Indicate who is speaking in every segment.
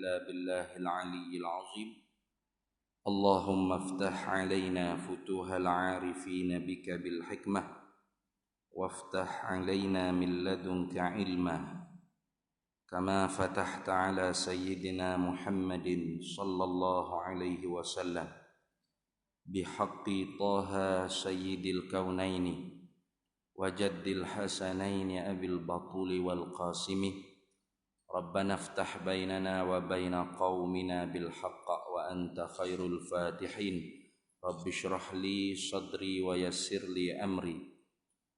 Speaker 1: إلا بالله العلي العظيم. اللهم افتح علينا فتوح العارفين بك بالحكمة، وافتح علينا من لدنك علما، كما فتحت على سيدنا محمد صلى الله عليه وسلم بحق طه سيد الكونين وجد الحسنين أبي البطول والقاسم. ربنا افتح بيننا وبين قومنا بالحق وأنت خير الفاتحين. رب اشرح لي صدري ويسر لي أمري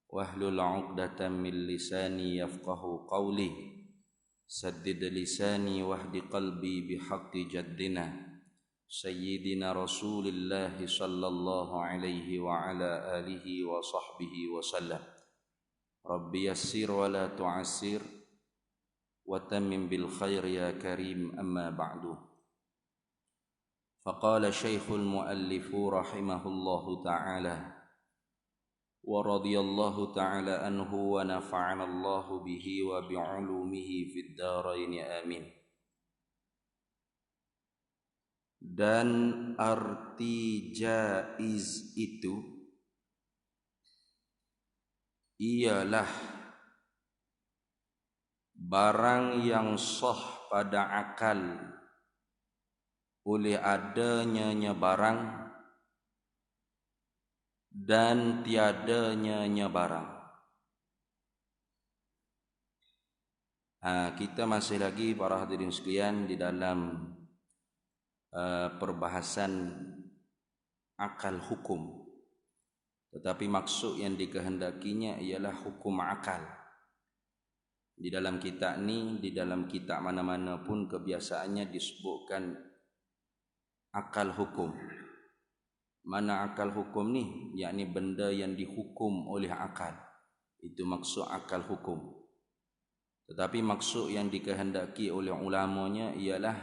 Speaker 1: واحلل عقدة من لساني يفقه قولي. سدد لساني واهد قلبي بحق جدنا سيدنا رسول الله صلى الله عليه وعلى آله وصحبه وسلم. رب يسر ولا تعسر وتمم بالخير يا كريم. أما بعد، فقال شيخ المؤلف رحمه الله تعالى ورضي الله تعالى عنه ونفعنا الله به وبعلومه في الدارين آمين. Dan arti jaiz itu ialah barang yang sah pada akal oleh adanya barang dan tiadanya barang. Kita masih lagi para hadirin sekalian di dalam perbahasan akal hukum, tetapi maksud yang dikehendakinya ialah hukum akal. Di dalam kitab ni, di dalam kitab mana-mana pun kebiasaannya disebutkan akal hukum. Mana akal hukum ni? Yakni benda yang dihukum oleh akal. Itu maksud akal hukum. Tetapi maksud yang dikehendaki oleh ulamanya ialah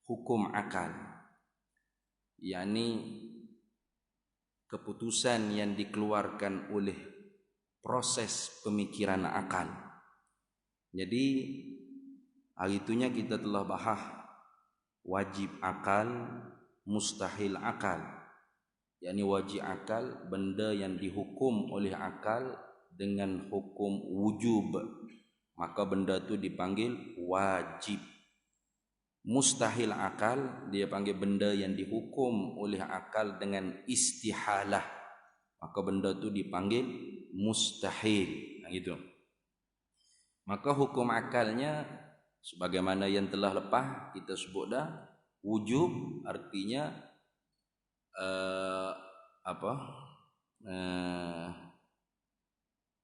Speaker 1: hukum akal, yakni keputusan yang dikeluarkan oleh proses pemikiran akal. Jadi hari itunya kita telah bahas wajib akal, mustahil akal. Yakni wajib akal, benda yang dihukum oleh akal dengan hukum wujub, maka benda itu dipanggil wajib. Mustahil akal dia panggil benda yang dihukum oleh akal dengan istihalah, maka benda itu dipanggil mustahil. Gitu. Maka hukum akalnya sebagaimana yang telah lepas kita sebut dah, wujub artinya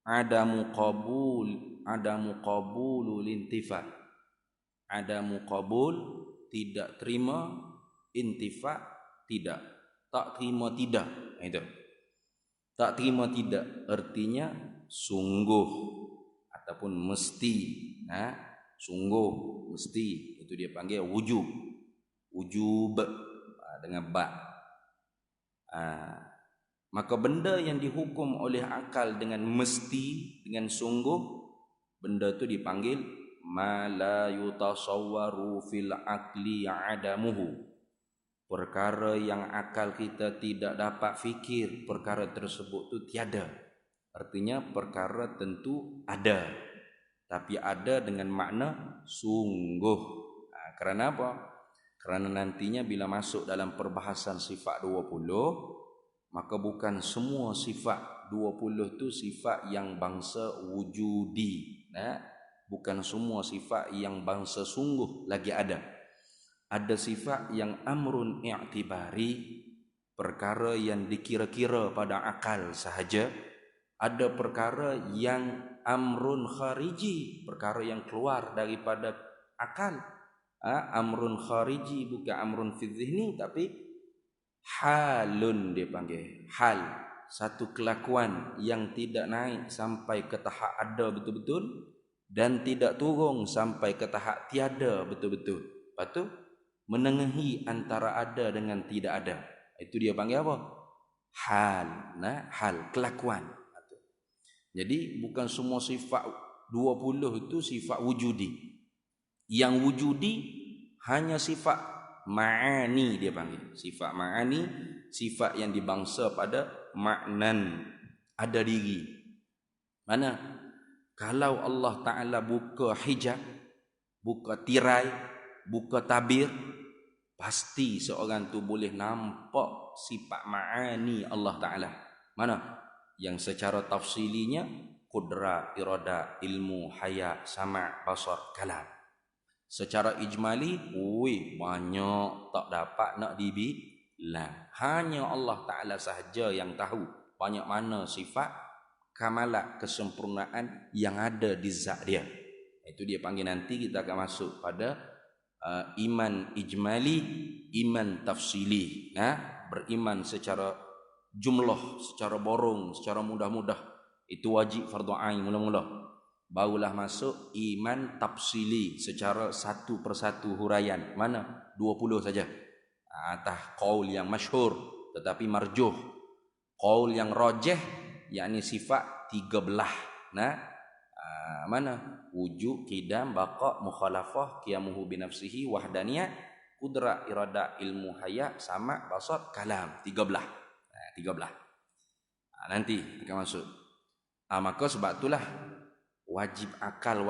Speaker 1: adamu qabulul intifa. Adamu qabul, tidak terima, intifa, tidak, tak terima tidak. Itu tak terima tidak artinya sungguh ataupun mesti. Sungguh, mesti, itu dia panggil wujub. Wujub dengan ba. Maka benda yang dihukum oleh akal dengan mesti, dengan sungguh, benda itu dipanggil ma la yutasawwaru fil aqli adamuhu. Perkara yang akal kita tidak dapat fikir, perkara tersebut itu tiada. Artinya perkara tentu ada, tapi ada dengan makna sungguh. Kerana apa? Kerana nantinya bila masuk dalam perbahasan sifat 20, maka bukan semua sifat 20 itu sifat yang bangsa wujudi. Bukan semua sifat yang bangsa sungguh lagi ada. Ada sifat yang amrun i'tibari, perkara yang dikira-kira pada akal sahaja. Ada perkara yang amrun khariji, perkara yang keluar daripada akal. Amrun khariji bukan amrun fi dhihni, tapi halun dia panggil. Hal, satu kelakuan yang tidak naik sampai ke tahap ada betul-betul dan tidak turun sampai ke tahap tiada betul-betul. Lepas tu menengahi antara ada dengan tidak ada. Itu dia panggil apa? Hal. Hal, kelakuan. Jadi bukan semua sifat 20 itu sifat wujudi. Yang wujudi hanya sifat ma'ani dia panggil. Sifat ma'ani, sifat yang dibangsa pada maknan, ada diri. Mana? Kalau Allah Ta'ala buka hijab, buka tirai, buka tabir, pasti seorang tu boleh nampak sifat ma'ani Allah Ta'ala. Mana? Yang secara tafsilinya qudra, irada, ilmu, haya, sama', basar, kalam. Secara ijmali, banyak tak dapat nak dibilang. Hanya Allah Ta'ala sahaja yang tahu banyak mana sifat kamalat, kesempurnaan yang ada di zat dia. Itu dia panggil, nanti kita akan masuk pada iman ijmali, iman tafsili. Beriman secara jumlah, secara borong, secara mudah-mudah. Itu wajib fardu ain mula-mula. Barulah masuk iman tafsili secara satu persatu huraian. Mana? 20 saja. Atas qaul yang masyhur tetapi marjuh. Qaul yang rajih yakni sifat 13. Mana? Wujud, qidam, baqa, mukhalafah, qiyamuhu binafsihi, wahdaniyah, qudra, irada, ilmu, haya, sama, basar, kalam. 13. 13. Nanti akan masuk. Maka sebab itulah wajib akal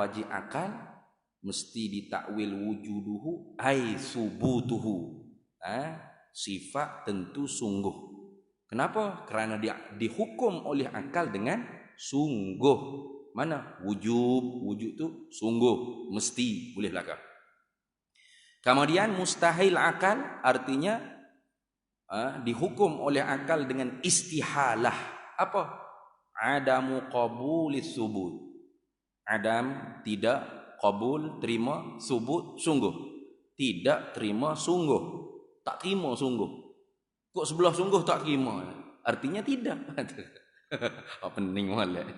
Speaker 1: mesti ditakwil wujuduhu ai subutuhu. Sifat tentu sungguh. Kenapa? Kerana dia dihukum oleh akal dengan sungguh. Mana? Wujud tu sungguh, mesti boleh berlaku. Kemudian mustahil akal artinya dihukum oleh akal dengan istihalah. Apa? Adamu qabulis subut. Adam tidak, qabul terima, subut sungguh. Tidak terima sungguh. Tak terima sungguh. Kok sebelah sungguh tak terima? Artinya tidak. Pening molek ni.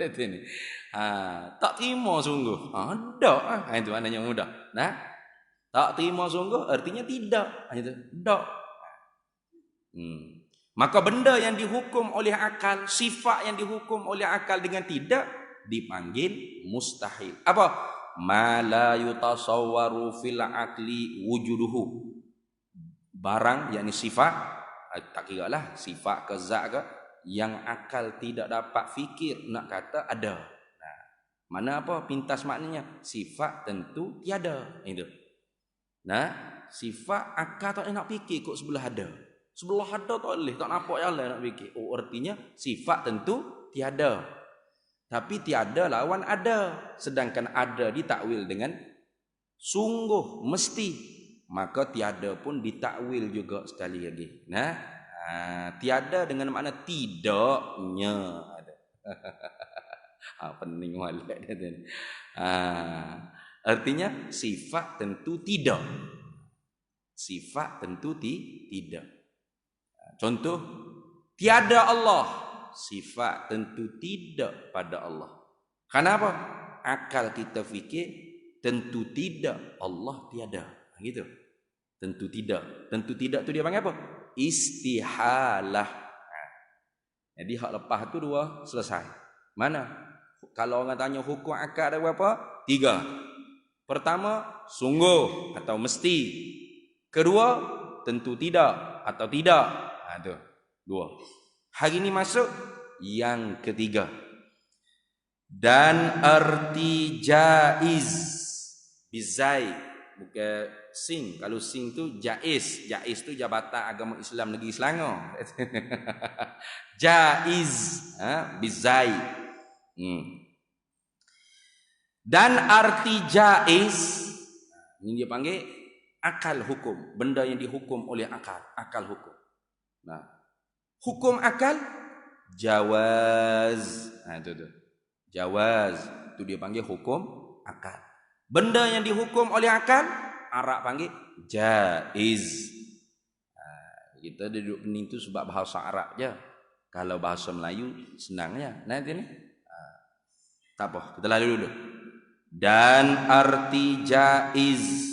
Speaker 1: Tak terima sungguh. Tak. Itu maknanya mudah. Tak terima sungguh artinya tidak. Itu. Tak. Maka benda yang dihukum oleh akal, sifat yang dihukum oleh akal dengan tidak, dipanggil mustahil. Apa? Ma la yutasawwaru fil aqli wujuduhu. Barang yakni sifat, tak kira lah sifat ke zat ke, yang akal tidak dapat fikir nak kata ada. Mana apa pintas maknanya? Sifat tentu tiada. Itu. Sifat akal tak nak fikir kok sebelah ada. Sebelah ada tak boleh, tak nampak yang lain nak fikir. Artinya sifat tentu tiada. Tapi tiada lawan ada. Sedangkan ada ditakwil dengan sungguh, mesti. Maka tiada pun ditakwil juga sekali lagi. Tiada dengan makna tidaknya ada. Pening walak dia tadi. Artinya sifat tentu tidak. Sifat tentu tidak. Contoh, tiada Allah. Sifat tentu tidak pada Allah. Kenapa? Akal kita fikir tentu tidak, Allah tiada. Gitu. Tentu tidak. Tentu tidak tu dia panggil apa? Istihalah. Jadi hak lepas tu dua, selesai. Mana? Kalau orang tanya hukum akal ada berapa? 3. Pertama, sungguh atau mesti. Kedua, tentu tidak atau tidak. Itu 2. Hari ini masuk yang ketiga. Dan arti jaiz bizai, bukan sing. Kalau sing tu jaiz. Jaiz tu Jabatan Agama Islam Negeri Selangor. Jaiz bizai. Dan arti jaiz ini dia panggil akal hukum, benda yang dihukum oleh akal hukum. Hukum akal jawaz. Itu jawaz. Itu dia panggil hukum akal. Benda yang dihukum oleh akal, Arab panggil jaiz. Kita duduk pening tu sebab bahasa Arab je. Kalau bahasa Melayu senangnya. Nanti ni. Tak apa, kita lalu dulu. Dan arti jaiz.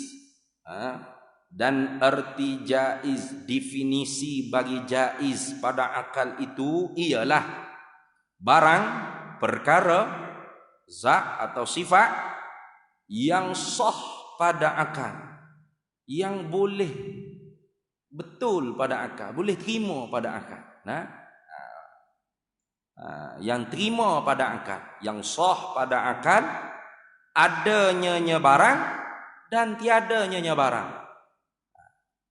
Speaker 1: Dan arti jaiz, definisi bagi jaiz pada akal itu ialah barang, perkara, zat atau sifat yang sah pada akal, yang boleh betul pada akal, boleh terima pada akal. Nah, yang terima pada akal, yang sah pada akal, adanya barang dan tiadanya barang.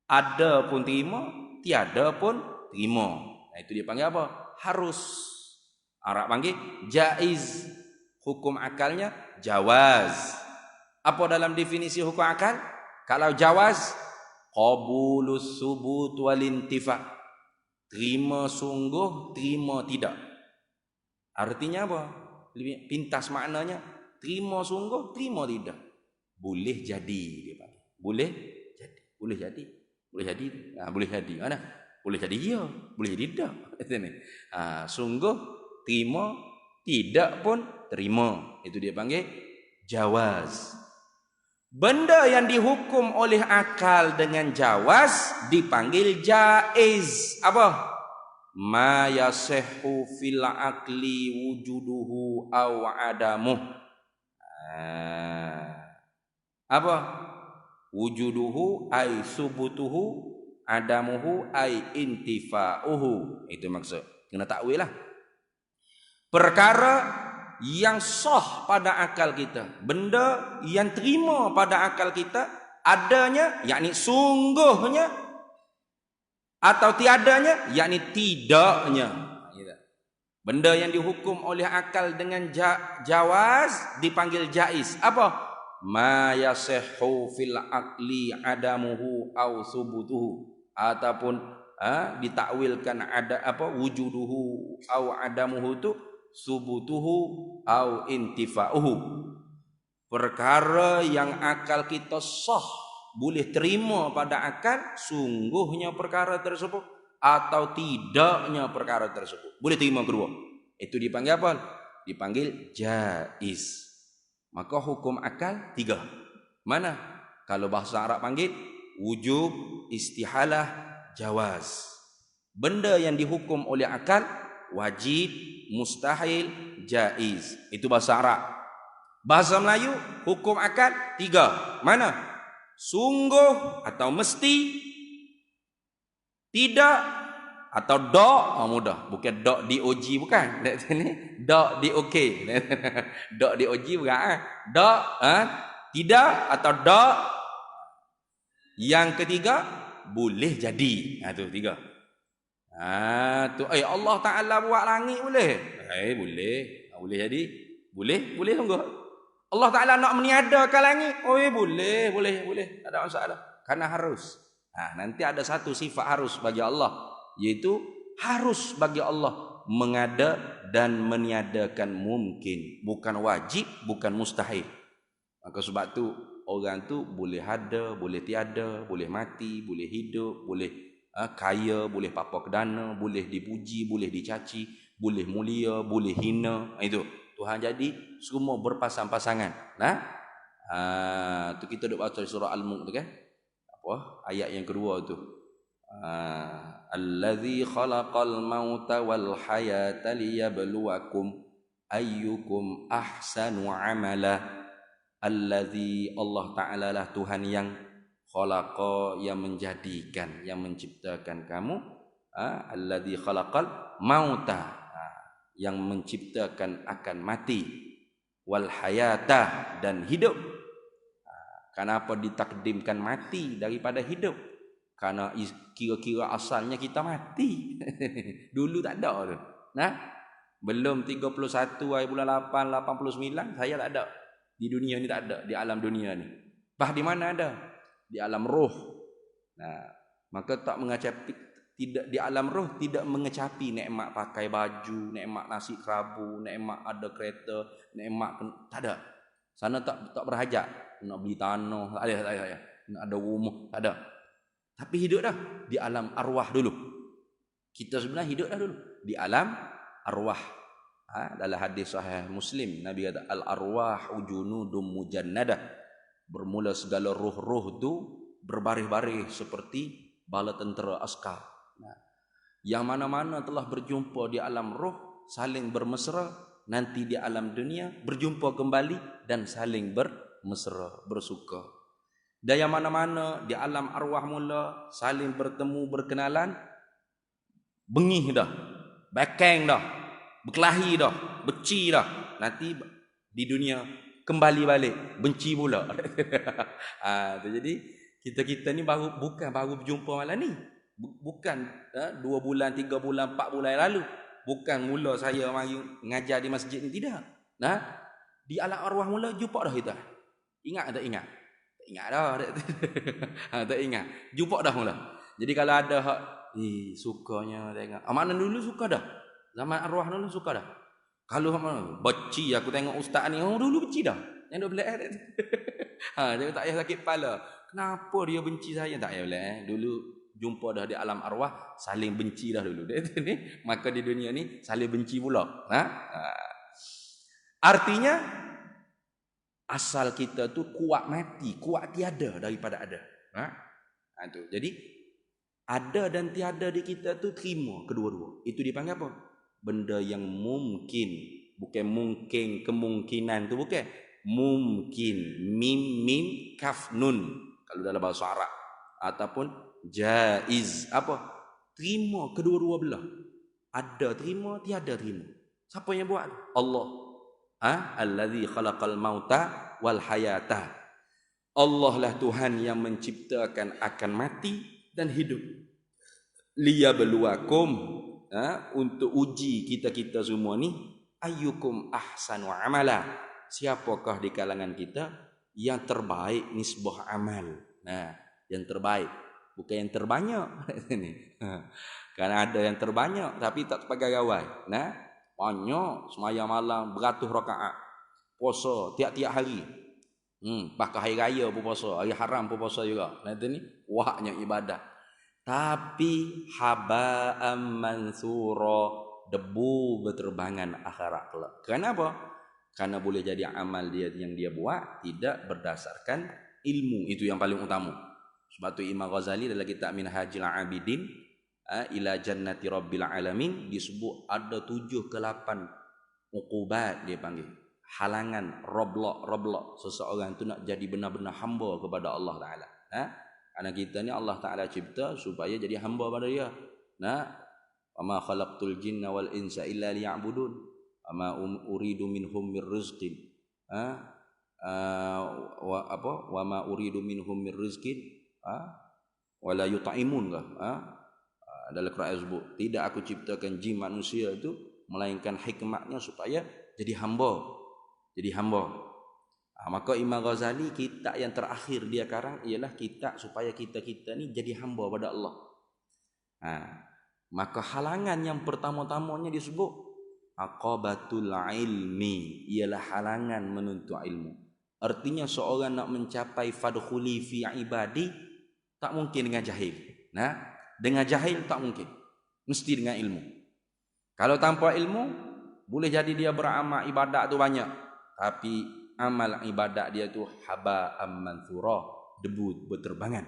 Speaker 1: Ada pun terima, tiada pun terima. Nah, itu dia panggil apa? Harus. Arab panggil jaiz. Hukum akalnya jawaz. Apa dalam definisi hukum akal? Kalau jawaz, qabulus subut wal intifa. Terima sungguh, terima tidak. Artinya apa? Lebih pintas maknanya, terima sungguh, terima tidak. Boleh jadi dia panggil. Boleh jadi. Boleh jadi. Boleh jadi. Boleh jadi. Mana? Boleh jadi ya, boleh jadi tidak. Sungguh terima, tidak pun terima. Itu dia panggil jawaz. Benda yang dihukum oleh akal dengan jawaz dipanggil jaiz. Apa? Ma yasihhu fil akli wujuduhu aw adamuh. Apa? Wujuduhu ay subutuhu, adamuhu ay intifa'uhu. Itu maksud. Kena takwil lah. Perkara yang sah pada akal kita, benda yang terima pada akal kita, adanya yakni sungguhnya, atau tiadanya yakni tidaknya. Benda yang dihukum oleh akal dengan jawaz dipanggil jaiz. Apa? Ma yasihhu fil aqli adamuhu au subutuhu, ataupun ditakwilkan ada apa wujuduhu au adamuhu itu subutuhu au intifa'uhu. Perkara yang akal kita sah boleh terima pada akal, sungguhnya perkara tersebut atau tidaknya perkara tersebut, boleh terima kedua. Itu dipanggil apa? Dipanggil jaiz. Maka hukum akal 3. Mana? Kalau bahasa Arab panggil wujub, istihalah, jawaz. Benda yang dihukum oleh akal wajib, mustahil, jaiz. Itu bahasa Arab. Bahasa Melayu hukum akal 3. Mana? Sungguh atau mesti, tidak atau dok. Mudah. Bukan dok di OG, bukan. Dok di OK. Dok di OG bukan. Dok tidak atau dok. Yang ketiga boleh jadi. Itu 3. Tu Allah Taala buat langit boleh. Boleh. Boleh jadi. Boleh sungguh. Allah Taala nak meniadakan langit. Boleh. Tak ada masalah. Karena harus. Nanti ada satu sifat harus bagi Allah, yaitu harus bagi Allah mengada dan meniadakan mungkin, bukan wajib, bukan mustahil. Maka sebab tu orang tu boleh ada, boleh tiada, boleh mati, boleh hidup, boleh kaya, boleh papa kedana, boleh dipuji, boleh dicaci, boleh mulia, boleh hina. Itu Tuhan jadi semua berpasang-pasangan. Tu kita duk baca surah Al-Mulk tu kan. Ayat yang kedua tu. Allazi khalaqal mauta wal hayata liyabluwakum ayyukum ahsanu amala. Allazi, Allah Ta'ala lah Tuhan yang khalaqa, yang menjadikan, yang menciptakan kamu. Allazi khalaqal mauta, yang menciptakan akan mati, wal hayata, dan hidup. Kenapa ditakdimkan mati daripada hidup? Karena kira-kira asalnya kita mati. Dulu tak ada tu. Belum 31 hari bulan 8 89 saya tak ada. Di dunia ni tak ada, di alam dunia ni. Di mana ada? Di alam roh. Maka tak mengecapi, tidak di alam roh tidak mengecapi nikmat pakai baju, nikmat nasi kerabu, nikmat ada kereta, nikmat tak ada. Sana tak berhajat. Nak beli tanah, tak ada. Nak ada rumah, tak ada. Tapi hidup dah di alam arwah dulu. Kita sebenarnya hidup dah dulu di alam arwah. Dalam hadis sahih Muslim, Nabi kata al-arwah junudum mujannadah. Bermula segala roh-roh tu berbaris-baris seperti bala tentera askar. Yang mana-mana telah berjumpa di alam roh saling bermesra, nanti di alam dunia berjumpa kembali dan saling bermesra, bersuka. Dan yang mana-mana di alam arwah mula saling bertemu berkenalan, bengih dah, bekeng dah, berkelahi dah, benci dah. Nanti di dunia kembali balik benci pula. Jadi kita ni bukan baru berjumpa malam ni. Bukan 2 bulan, 3 bulan, 4 bulan yang lalu. Bukan mula saya mari ngajar di masjid ni, tidak. Di alam arwah mula jumpa dah kita. Ingat tak ingat? Tak ingat dah. Tak ingat. Jumpa dah mula. Jadi kalau ada hak sukanya tengok. Mana dulu suka dah. Zaman arwah dulu suka dah. Kalau mana benci aku tengok ustaz ni, dulu benci dah. Yang dah belak. Dia tak payah sakit kepala. Kenapa dia benci saya? Tak payah belak. Dulu jumpa dah di alam arwah, saling benci dah dulu. Maka di dunia ni saling benci pula. Artinya asal kita tu kuat mati, kuat tiada daripada ada. Tu. Jadi ada dan tiada di kita tu terima kedua-dua. Itu dipanggil apa? Benda yang mungkin, bukan mungkin kemungkinan tu, bukan. Mungkin, mim kaf nun kalau dalam bahasa Arab, ataupun jaiz, apa? Terima kedua-dua belah. Ada terima, tiada terima. Siapa yang buat? Allah. Allazi khalaqal mauta wal hayata. Allah lah Tuhan yang menciptakan akan mati dan hidup. Liyabluwakum, untuk uji kita semua ni, ayyukum ahsanu amala. Siapakah di kalangan kita yang terbaik nisbah amal? Yang terbaik, bukan yang terbanyak. Karena ada yang terbanyak tapi tak sebagai gawai. Banyak sembahyang malam beratus rakaat, puasa tiap-tiap hari. Bahkan hari raya pun puasa, hari haram pun puasa juga. Nanti ni wahnya ibadah. Tapi haba'am mansura, debu berterbangan akhirat kelak. Kenapa? Karena boleh jadi amal dia yang dia buat tidak berdasarkan ilmu. Itu yang paling utama. Sebab tu Imam Ghazali dalam kitab Minhajul Abidin ila jannati rabbil alamin disebut ada 7 ke 8 uqubat, dia panggil halangan, roblok seseorang tu nak jadi benar-benar hamba kepada Allah Taala. Karena kita ni Allah Taala cipta supaya jadi hamba pada dia. Wa ma khalaqtul jinna wal insa illa liya'budun wa ma uridu minhum mir rizqin. Wa ma uridu minhum mir rizqin wala yutaimun dalam Quran sebut, tidak aku ciptakan jin manusia itu melainkan hikmatnya supaya jadi hamba. Maka Imam Ghazali kitab yang terakhir dia karang ialah kitab supaya kita ni jadi hamba pada Allah. Maka halangan yang pertama-tamanya disebut aqabatul ilmi, ialah halangan menuntut ilmu. Artinya seorang nak mencapai fadkhuli fi ibadi tak mungkin dengan jahil. Dengan jahil tak mungkin. Mesti dengan ilmu. Kalau tanpa ilmu, boleh jadi dia beramal ibadat tu banyak, tapi amal ibadat dia tu haba'am mansura, debu berterbangan.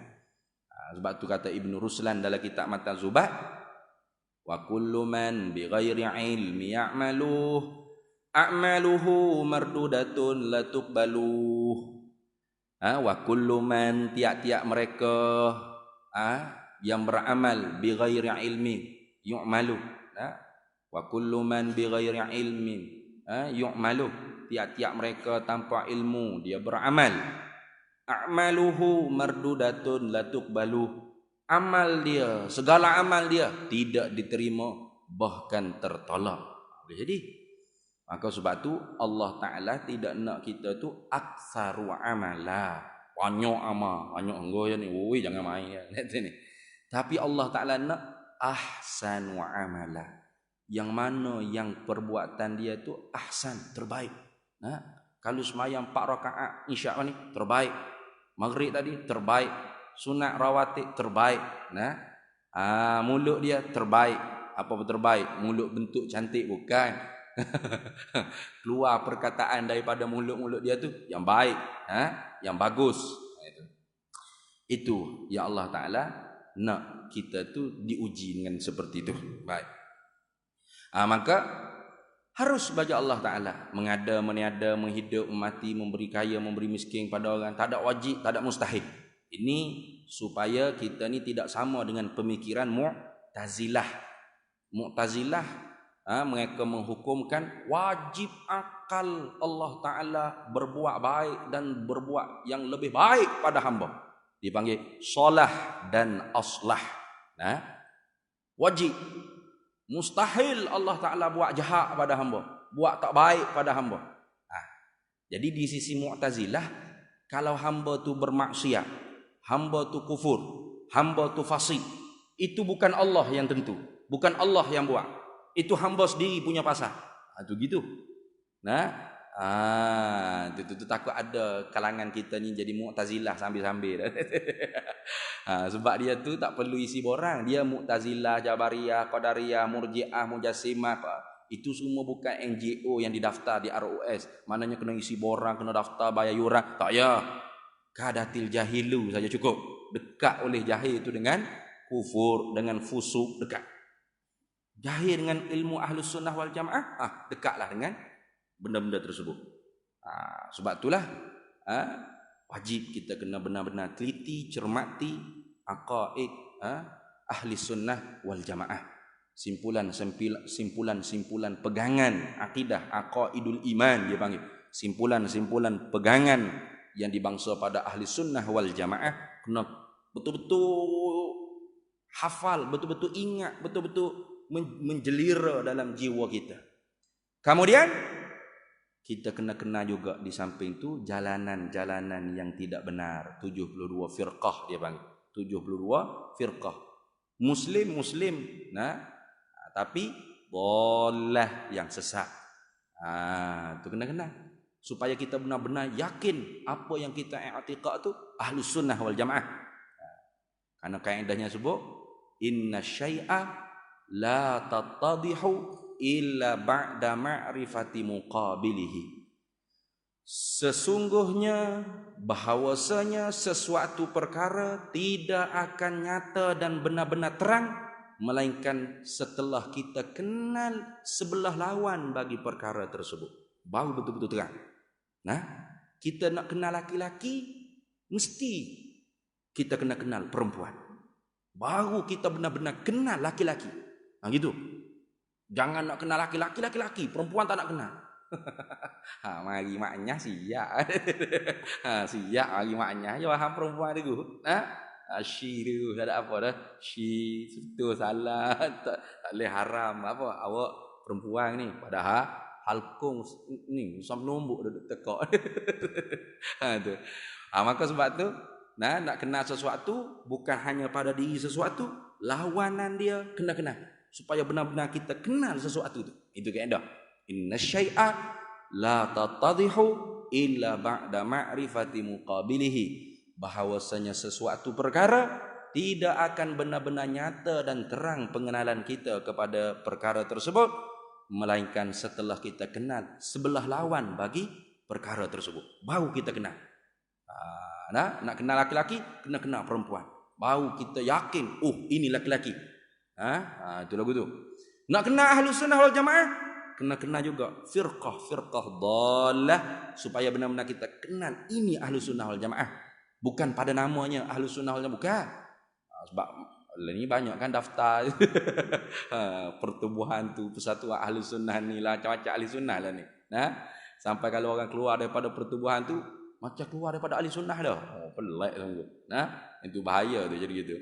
Speaker 1: Sebab tu kata Ibn Ruslan dalam kitab Matan Zubat, wa kullu man bighairi ilmi ya'maluh a'maluhu mardudatun la tuqbaluh. Wa kullu man, tiap-tiap mereka yang beramal bighairi ilmi yu'malu. Wa kullu man bighairi ilmin yu'malu, tiap-tiap mereka tanpa ilmu dia beramal. A'maluhu mardudatun la tuqbalu, amal dia, segala amal dia tidak diterima bahkan tertolak. Jadi maka sebab tu Allah Taala tidak nak kita tu aktsaru amala, banyak amal, banyak enggo ni, oi jangan main ni. Tapi Allah Taala nak ahsanu amala, yang mana yang perbuatan dia tu ahsan, terbaik. Kalau sembahyang 4 rakaat isyak ni terbaik, maghrib tadi terbaik, sunat rawatib terbaik. Mulut dia terbaik. Apa terbaik? Mulut bentuk cantik bukan. Keluar perkataan daripada mulut-mulut dia tu yang baik, yang bagus. Itu yang Allah Taala nak kita tu diuji dengan seperti itu. Baik. Maka harus baca Allah Taala, mengada, meniada, menghidup, mati, memberi kaya, memberi miskin pada orang. Tak ada wajib, tak ada mustahil. Ini supaya kita ni tidak sama dengan pemikiran Mu'tazilah. Mu'tazilah mereka menghukumkan wajib akal Allah Ta'ala berbuat baik dan berbuat yang lebih baik pada hamba. Dipanggil solah dan aslah. Wajib. Mustahil Allah Ta'ala buat jahat pada hamba, buat tak baik pada hamba. Jadi di sisi Mu'tazilah, kalau hamba tu bermaksiat, hamba tu kufur, hamba tu fasik, itu bukan Allah yang tentu, bukan Allah yang buat. Itu hamba sendiri punya pasal. Itu gitu. Itu takut ada kalangan kita ni jadi Mu'tazilah sambil-sambil. Sebab dia tu tak perlu isi borang. Dia Mu'tazilah, Jabariyah, Qadariyah, Murji'ah, Mujassimah. Itu semua bukan NGO yang didaftar di ROS. Maknanya kena isi borang, kena daftar, bayar yuran. Tak ya. Kadatil jahilu saja cukup. Dekat oleh jahil itu dengan kufur, dengan fusuk, dekat. Jahil dengan ilmu Ahlus Sunnah wal Jamaah, dekatlah dengan benda-benda tersebut. Sebab itulah wajib kita kena benar-benar teliti, cermati aqaid Ahli Sunnah wal Jamaah. Simpulan pegangan akidah, aqaidul iman dia panggil. Simpulan pegangan yang dibangsa pada Ahli Sunnah wal Jamaah kena betul-betul hafal, betul-betul ingat, betul-betul menjelira dalam jiwa kita. Kemudian kita kena juga di samping itu jalanan-jalanan yang tidak benar. 72 firqah dia panggil. 72 firqah. Muslim, tapi boleh yang sesat. Itu kena. Supaya kita benar-benar yakin apa yang kita i'tiqad tu Ahlus Sunnah wal Jamaah. Karena kaidahnya sebut inna syai'a la tattadihu illa ba'da ma'rifati muqabilihi. Sesungguhnya bahawasanya sesuatu perkara tidak akan nyata dan benar-benar terang melainkan setelah kita kenal sebelah lawan bagi perkara tersebut, baru betul-betul terang. Kita nak kenal laki-laki, mesti kita kena kenal perempuan, baru kita benar-benar kenal laki-laki. Gitu. Jangan nak kenal laki-laki, perempuan tak nak kenal. Mari maknya siap. Siap mari maknya. Ya faham perempuan tu. Syi tu tak ada apa dah. Syi itu salah. Tak boleh haram apa awak perempuan ni. Padahal halkung ni sam nombok duduk tekak. Tu. Maka sebab tu nak kenal sesuatu bukan hanya pada diri sesuatu, lawanan dia kena kenal. Supaya benar-benar kita kenal sesuatu itu. Itu kaedah. Inna syai'a la tattadihu illa ba'da ma'rifati muqabilihi. Bahawasanya sesuatu perkara tidak akan benar-benar nyata dan terang pengenalan kita kepada perkara tersebut melainkan setelah kita kenal sebelah lawan bagi perkara tersebut. Baru kita kenal. Nak kenal laki-laki, kena kenal perempuan. Baru kita yakin, ini laki-laki. Itu lagu tu. Nak kenal Ahlus Sunnah wal Jamaah, kena kenal juga firqah dhalah, supaya benar-benar kita kenal ini Ahlus Sunnah wal Jamaah. Bukan pada namanya Ahlus Sunnah wal Jamaah, bukan. Sebab ini banyak kan daftar pertubuhan tu, persatuan Ahlus Sunnah ni lah, macam-macam Ahli Sunnah lah ni. Sampai kalau orang keluar daripada pertubuhan tu macam keluar daripada Ahli Sunnah dah. Pelik sungguh. Itu bahaya tu jadi gitu.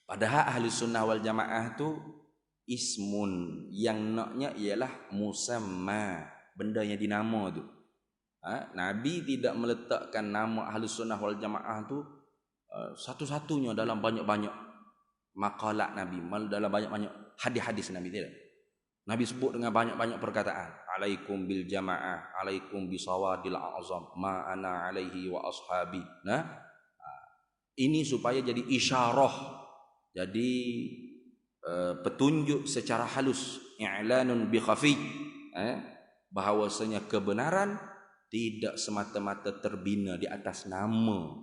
Speaker 1: Padahal Ahli Sunnah wal Jamaah tu ismun, yang naknya ialah musamma, benda yang dinama tu. Nabi tidak meletakkan nama Ahli Sunnah wal Jamaah tu satu-satunya dalam banyak-banyak maqalat Nabi, dalam banyak-banyak hadis-hadis Nabi tidak. Nabi sebut dengan banyak-banyak perkataan. Alaikum bil jamaah, alaikum bisawadil a'zam, ma ana alaihi wa ashabi. Ini supaya jadi isyarah, jadi petunjuk secara halus, i'lanun bi khafi, bahawasanya kebenaran tidak semata-mata terbina di atas nama.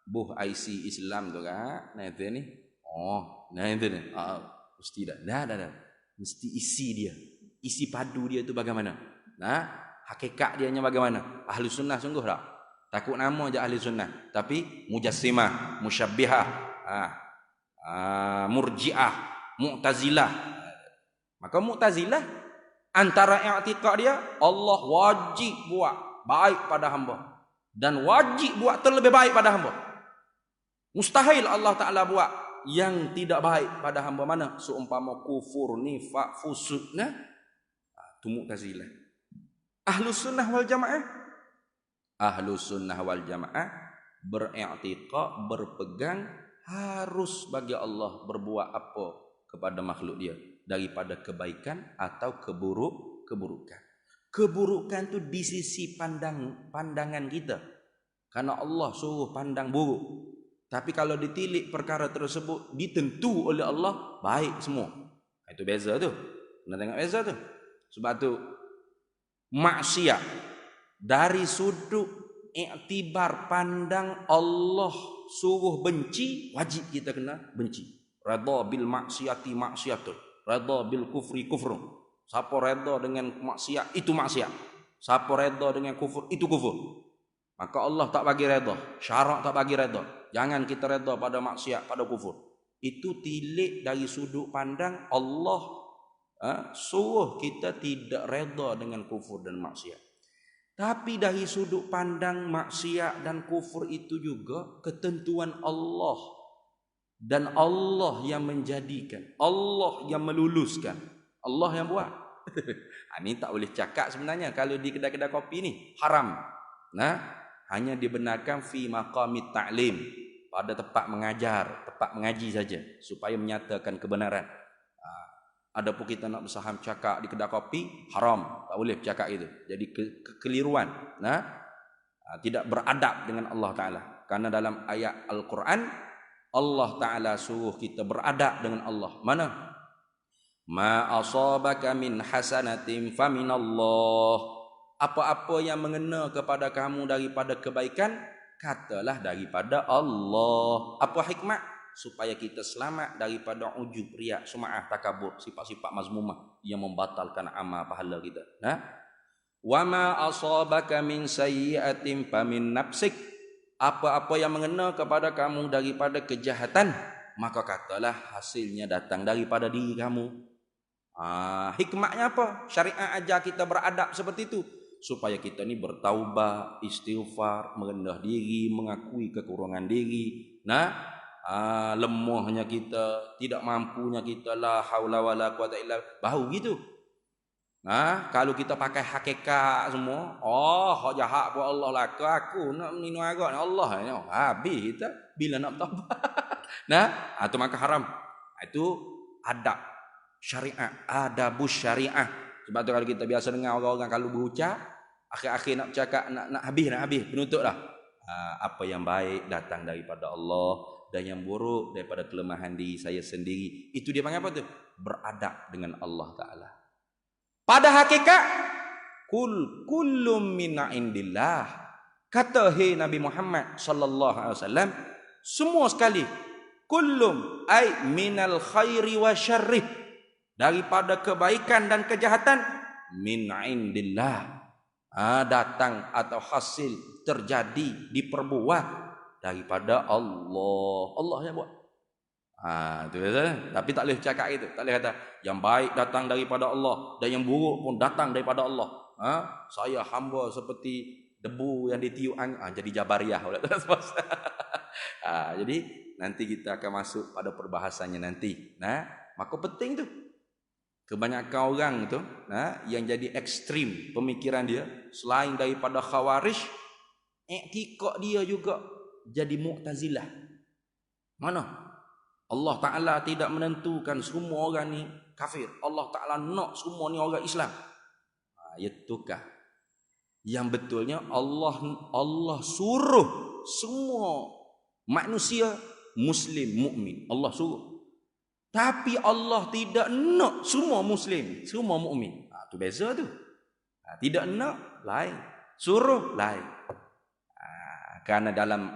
Speaker 1: Buh IC Islam tu kan. Itu ni. Itu ni. Mesti dah. Mesti isi dia. Isi padu dia tu bagaimana? Hakikat dianya bagaimana? Ahlus Sunnah sungguh tak? Takut nama je ahli sunnah, tapi mujassimah, musyabbihah, murji'ah, mu'tazilah. Maka mu'tazilah antara i'tiqad dia Allah wajib buat baik pada hamba dan wajib buat terlebih baik pada hamba. Mustahil Allah Ta'ala buat yang tidak baik pada hamba. Mana? Seumpama kufur, nifak, fusuk. Itu mu'tazilah. Ahlus sunnah wal jamaah, Ahlus sunnah wal jamaah beriktiqad, berpegang harus bagi Allah berbuat apa kepada makhluk dia daripada kebaikan atau keburukan. Keburukan itu di sisi pandangan kita, karena Allah suruh pandang buruk. Tapi kalau ditilik perkara tersebut ditentu oleh Allah baik semua. Itu beza tu. Kena tengok beza tu. Sebab tu maksiat dari sudut iktibar pandang Allah suruh benci, wajib kita kena benci. Redha bil maksiati maksiatun, redha bil kufri kufrun. Siapa redha dengan maksiat itu maksiat, siapa redha dengan kufur itu kufur. Maka Allah tak bagi redha, syarak tak bagi redha. Jangan kita redha pada maksiat, pada kufur. Itu tilik dari sudut pandang Allah suruh kita tidak redha dengan kufur dan maksiat. Tapi dari sudut pandang maksiat dan kufur itu juga ketentuan Allah. Dan Allah yang menjadikan, Allah yang meluluskan, Allah yang buat. Ini tak boleh cakap sebenarnya kalau di kedai-kedai kopi ni haram. Hanya dibenarkan fi maqamit ta'lim, pada tempat mengajar, tempat mengaji saja supaya menyatakan kebenaran. Adapun kita nak bersaham cakap di kedai kopi haram, tak boleh cakap itu. Jadi kekeliruan, tidak beradab dengan Allah Taala. Karena dalam ayat Al-Quran Allah Taala suruh kita beradab dengan Allah. Mana? Ma asabaka min hasanatin faminallah. Apa-apa yang mengena kepada kamu daripada kebaikan, katalah daripada Allah. Apa hikmah? Supaya kita selamat daripada ujub, riak, sum'ah, takabur, sifat-sifat mazmumah yang membatalkan amal pahala kita. Wa ma asabaka min sayyi'atin famin nafsik. Apa-apa yang mengena kepada kamu daripada kejahatan, maka katalah hasilnya datang daripada diri kamu. Hikmahnya apa? Syariat ajar kita beradab seperti itu supaya kita ni bertaubat, istighfar, merendah diri, mengakui kekurangan diri. Lemahnya kita, tidak mampunya kita, la haula wala quwata illa billah, baru gitu. Kalau kita pakai hakikat semua, hak jahat buat Allah lah, aku nak minum arak Allah ni, habis kita bila nak bertaubat. Itu maka haram. Itu adab syariat, adabus syariah. Sebab tu kalau kita biasa dengar orang-orang kalau berucap, akhir-akhir nak bercakap, nak habis, penutuplah. Apa yang baik datang daripada Allah, dan yang buruk daripada kelemahan diri saya sendiri. Itu dia panggil apa tu? Beradab dengan Allah Ta'ala. Pada hakikat, kullum min indillah. Kata Nabi Muhammad sallallahu alaihi wasallam, semua sekali, kullum ay minal khairi wa syarrih, daripada kebaikan dan kejahatan, min indillah, datang atau hasil terjadi, diperbuat daripada Allah. Allah yang buat. Itu biasa. Tapi tak boleh cakap itu. Tak boleh kata yang baik datang daripada Allah dan yang buruk pun datang daripada Allah. Saya hamba seperti debu yang ditiup angin. Jadi Jabariyah. Jadi nanti kita akan masuk pada perbahasannya nanti. Maka penting tu. Kebanyakan orang tu yang jadi ekstrim pemikiran dia, selain daripada Khawarij, i'tiqad dia juga jadi Mu'tazilah. Mana? Allah Ta'ala tidak menentukan semua orang ni kafir. Allah Ta'ala nak semua ni orang Islam. Itukah? Yang betulnya Allah suruh semua manusia Muslim, mukmin. Allah suruh. Tapi Allah tidak nak semua Muslim, semua mukmin. Itu beza tu. Tidak nak, lain. Suruh, lain. Karena dalam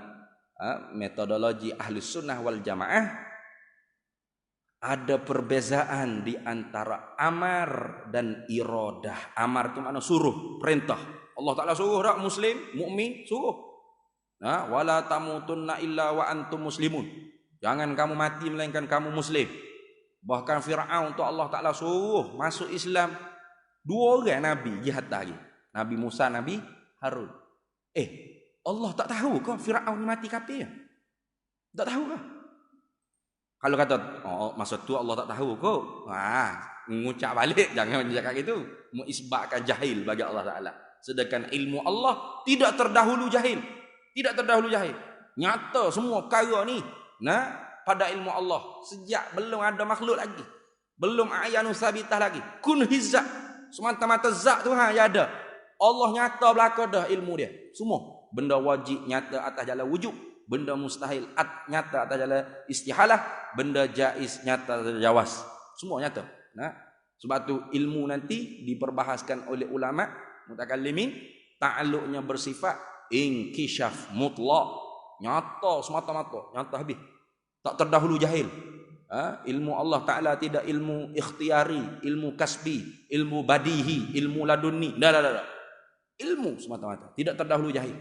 Speaker 1: metodologi Ahlus Sunnah wal Jamaah ada perbezaan di antara amar dan iradah. Amar itu makna suruh, perintah. Allah Ta'ala suruh tak Muslim, mukmin, suruh. Wala tamutunna illa wa antum muslimun. Jangan kamu mati melainkan kamu muslim. Bahkan Fir'aun tu Allah Ta'ala suruh masuk Islam 2 orang Nabi jihad lagi. Nabi Musa, Nabi Harun. Allah tak tahu ke Fir'aun mati kafir? Tak tahu ke? Kalau kata maksud tu Allah tak tahu ke? Mengucap balik, jangan cakap gitu. Mengisbatkan jahil bagi Allah Ta'ala. Sedangkan ilmu Allah tidak terdahulu jahil. Tidak terdahulu jahil. Nyata semua perkara ni pada ilmu Allah sejak belum ada makhluk lagi. Belum ayanu sabitah lagi. Kun hizat. Semata-mata zat Tuhan yang ada. Allah nyata belaka dah ilmu dia. Semua. Benda wajib nyata atas jalan wujud. Benda mustahil nyata atas jalan istihalah. Benda jaiz nyata atas jawaz. Semua nyata. Sebab tu ilmu nanti diperbahaskan oleh ulama mutakallimin. Ta'alluqnya bersifat inkishaf mutlak. Nyata semata-mata. Nyata habis. Tak terdahulu jahil. Ilmu Allah Ta'ala tidak ilmu ikhtiari, ilmu kasbi, ilmu badihi, ilmu laduni. Dah. Ilmu semata-mata. Tidak terdahulu jahil.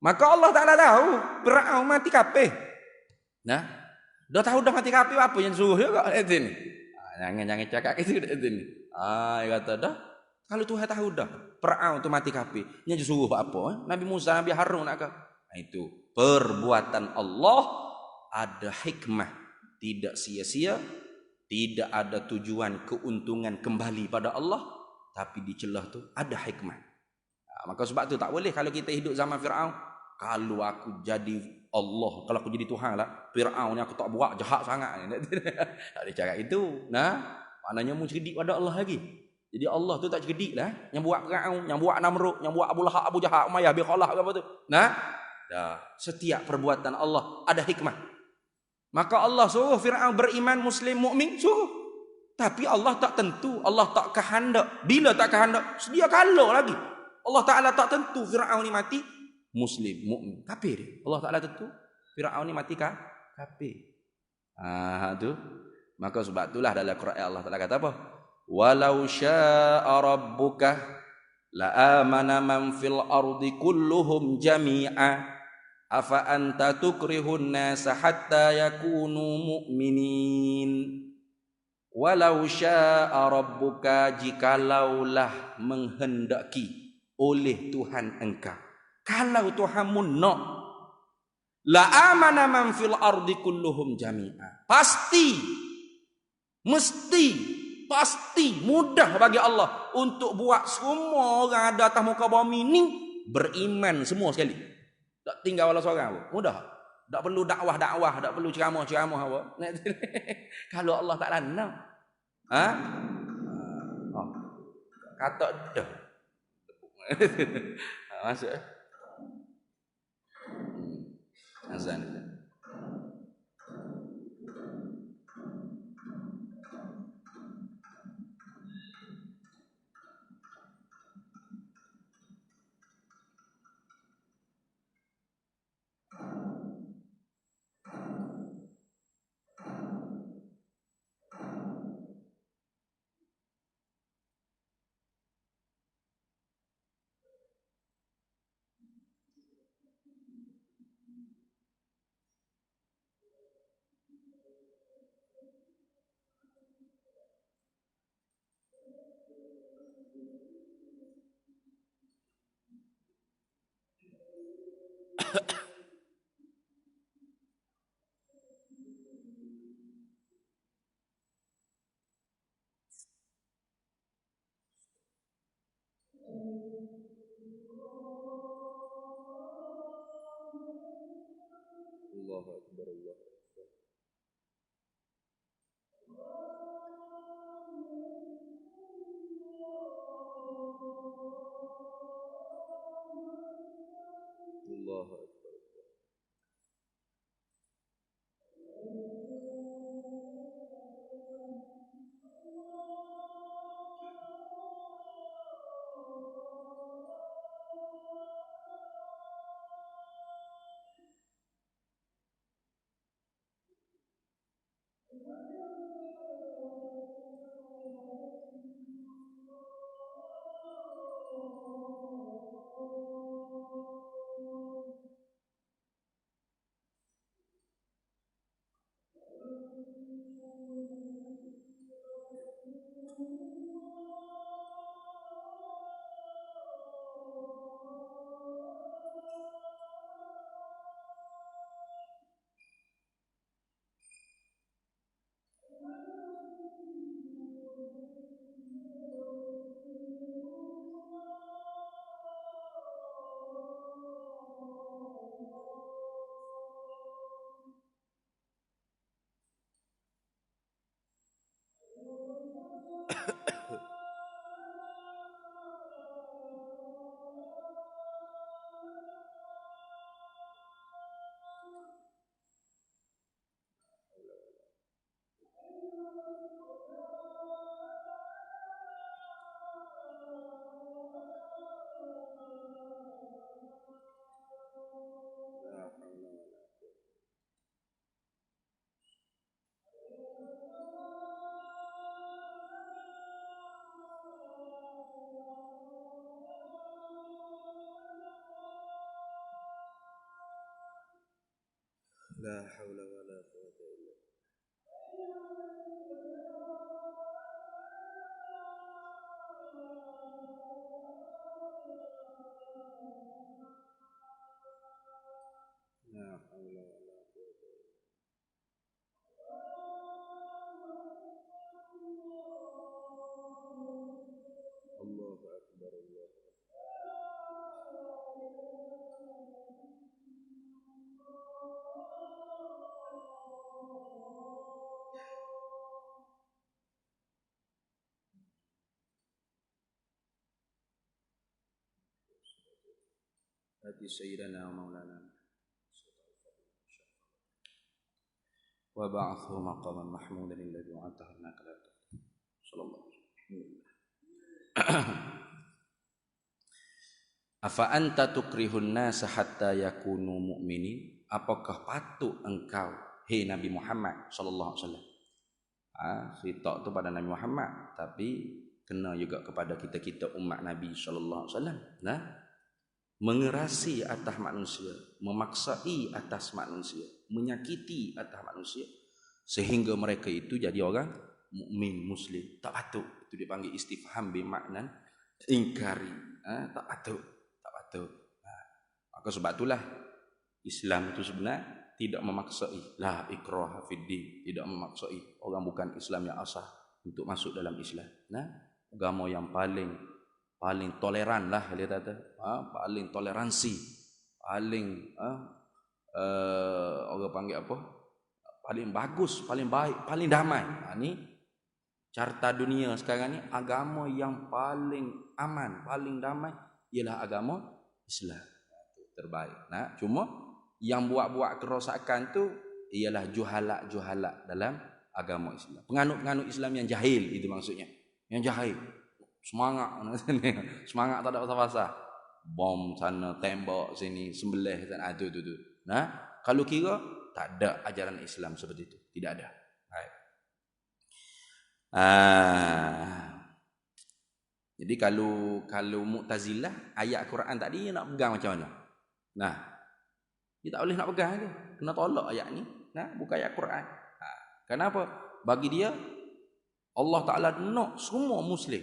Speaker 1: Maka Allah Ta'ala tahu Fir'aun mati kafir. Dah tahu dah mati kafir apa yang suruh juga ni. Jangan cakap itu ni. Dia kata dah. Kalau Tuhan tahu dah Fir'aun tu mati kafir, nya suruh apa? Nabi Musa, Nabi Harun nak ke? Itu perbuatan Allah ada hikmah. Tidak sia-sia, tidak ada tujuan keuntungan kembali pada Allah, tapi di celah tu ada hikmah. Maka sebab tu tak boleh kalau kita hidup zaman Fir'aun, kalau aku jadi Allah, kalau aku jadi Tuhan lah, Fir'aun ni aku tak buat jahat sangat. Tak ada cakap itu. Maknanya mu cerdik pada Allah lagi. Jadi Allah tu tak cerdik lah, yang buat Fir'aun, yang buat Namrud, yang buat Abu Lahab, Abu Jahal, Umayyah bin Khalaf apa tu. Setiap perbuatan Allah ada hikmah. Maka Allah suruh Fir'aun beriman muslim mukmin, suruh. Tapi Allah tak tentu, Allah tak kehendak. Bila tak kehendak, sedia kala lagi. Allah Ta'ala tak tentu Fir'aun ni mati muslim mukmin, kafir. Allah Ta'ala tentu Fir'aun ni mati kafir. Tu. Maka sebab itulah dalam Quran Allah Ta'ala kata apa? Walau syaa rabbuka la amana man fil ardi kulluhum jami'a. Afa anta tukrihun nasa hatta yakunu mu'minin. Walau syaa rabbuka, jikalaulah menghendaki oleh Tuhan engkau. Kalau Tuhanmu nak, la amana man fil ardi kulluhum jami'a. Pasti, mesti, pasti mudah bagi Allah untuk buat semua orang ada atas muka bumi ni beriman semua sekali. Tak tinggal walau seorang pun. Mudah. Tak perlu dakwah-dakwah, tak perlu ceramah-ceramah apa. Kalau Allah Ta'ala nak. Kata dah. Masuk. Azan. Allahu Akbar, Allahu Akbar. Allahu Akbar. La haula wala quwwata illa billah. La haula wala quwwata illa billah. Allahu akbar, Allahu akbar. Hati sayyidina wa maulana wa ba'athu maqaman mahmudan alladhi wa'atahu innaka la tukhlifu. Sallallahu alaihi wasallam. Afa anta tukrihun nasa hatta yakunu mu'minin? Apakah patut engkau, hei Nabi Muhammad sallallahu alaihi wasallam? Khitab tu pada Nabi Muhammad, tapi kena juga kepada kita-kita umat Nabi sallallahu alaihi wasallam. Nah, mengerasi atas manusia, memaksai atas manusia, menyakiti atas manusia sehingga mereka itu jadi orang mukmin muslim. Tak patut. Itu dipanggil istifham bermakna ingkari. Tak patut. Maka sebab itulah Islam itu sebenarnya tidak memaksai. La ikraha fid din, tidak memaksai orang bukan Islam yang asah untuk masuk dalam Islam. Nah, agama yang paling toleran lah dia kata, paling toleransi, paling orang panggil apa, paling bagus, paling baik, paling damai. Ni carta dunia sekarang ni, agama yang paling aman, paling damai ialah agama Islam. Terbaik. Nah, cuma yang buat-buat kerosakan tu ialah juhala dalam agama Islam, penganut-penganut Islam yang jahil, itu maksudnya, yang jahil. Semangat tak ada pasal-pasal. Bom sana, tembak sini, sembelih sana, tu. Nah, kalau kira tak ada ajaran Islam seperti itu, tidak ada. Baik. Jadi kalau Mu'tazilah ayat Quran tadi dia nak pegang macam mana? Nah, dia tak boleh nak pegang tu. Kena tolak ayat ni. Nah, bukan ayat Quran. Kenapa? Bagi dia Allah Taala nak semua muslim.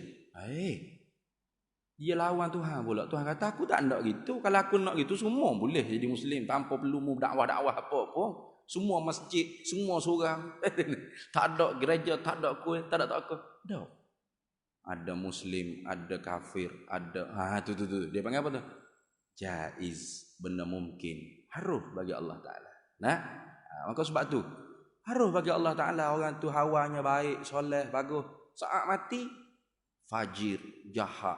Speaker 1: Dia lawan Tuhan pula. Tuhan kata aku tak nak gitu. Kalau aku nak gitu semua boleh jadi muslim tanpa perlu dakwah apa-apa. Semua masjid, semua surau. Tak ada gereja, tak ada kuil, tak ada apa. Tak. Ada muslim, ada kafir, ada tu. Dia panggil apa tu? Jaiz, benda mungkin. Harus bagi Allah Taala. Nah, maka sebab tu harus bagi Allah Taala orang tu hawanya baik, soleh, bagus. Saat mati fajir, jahat,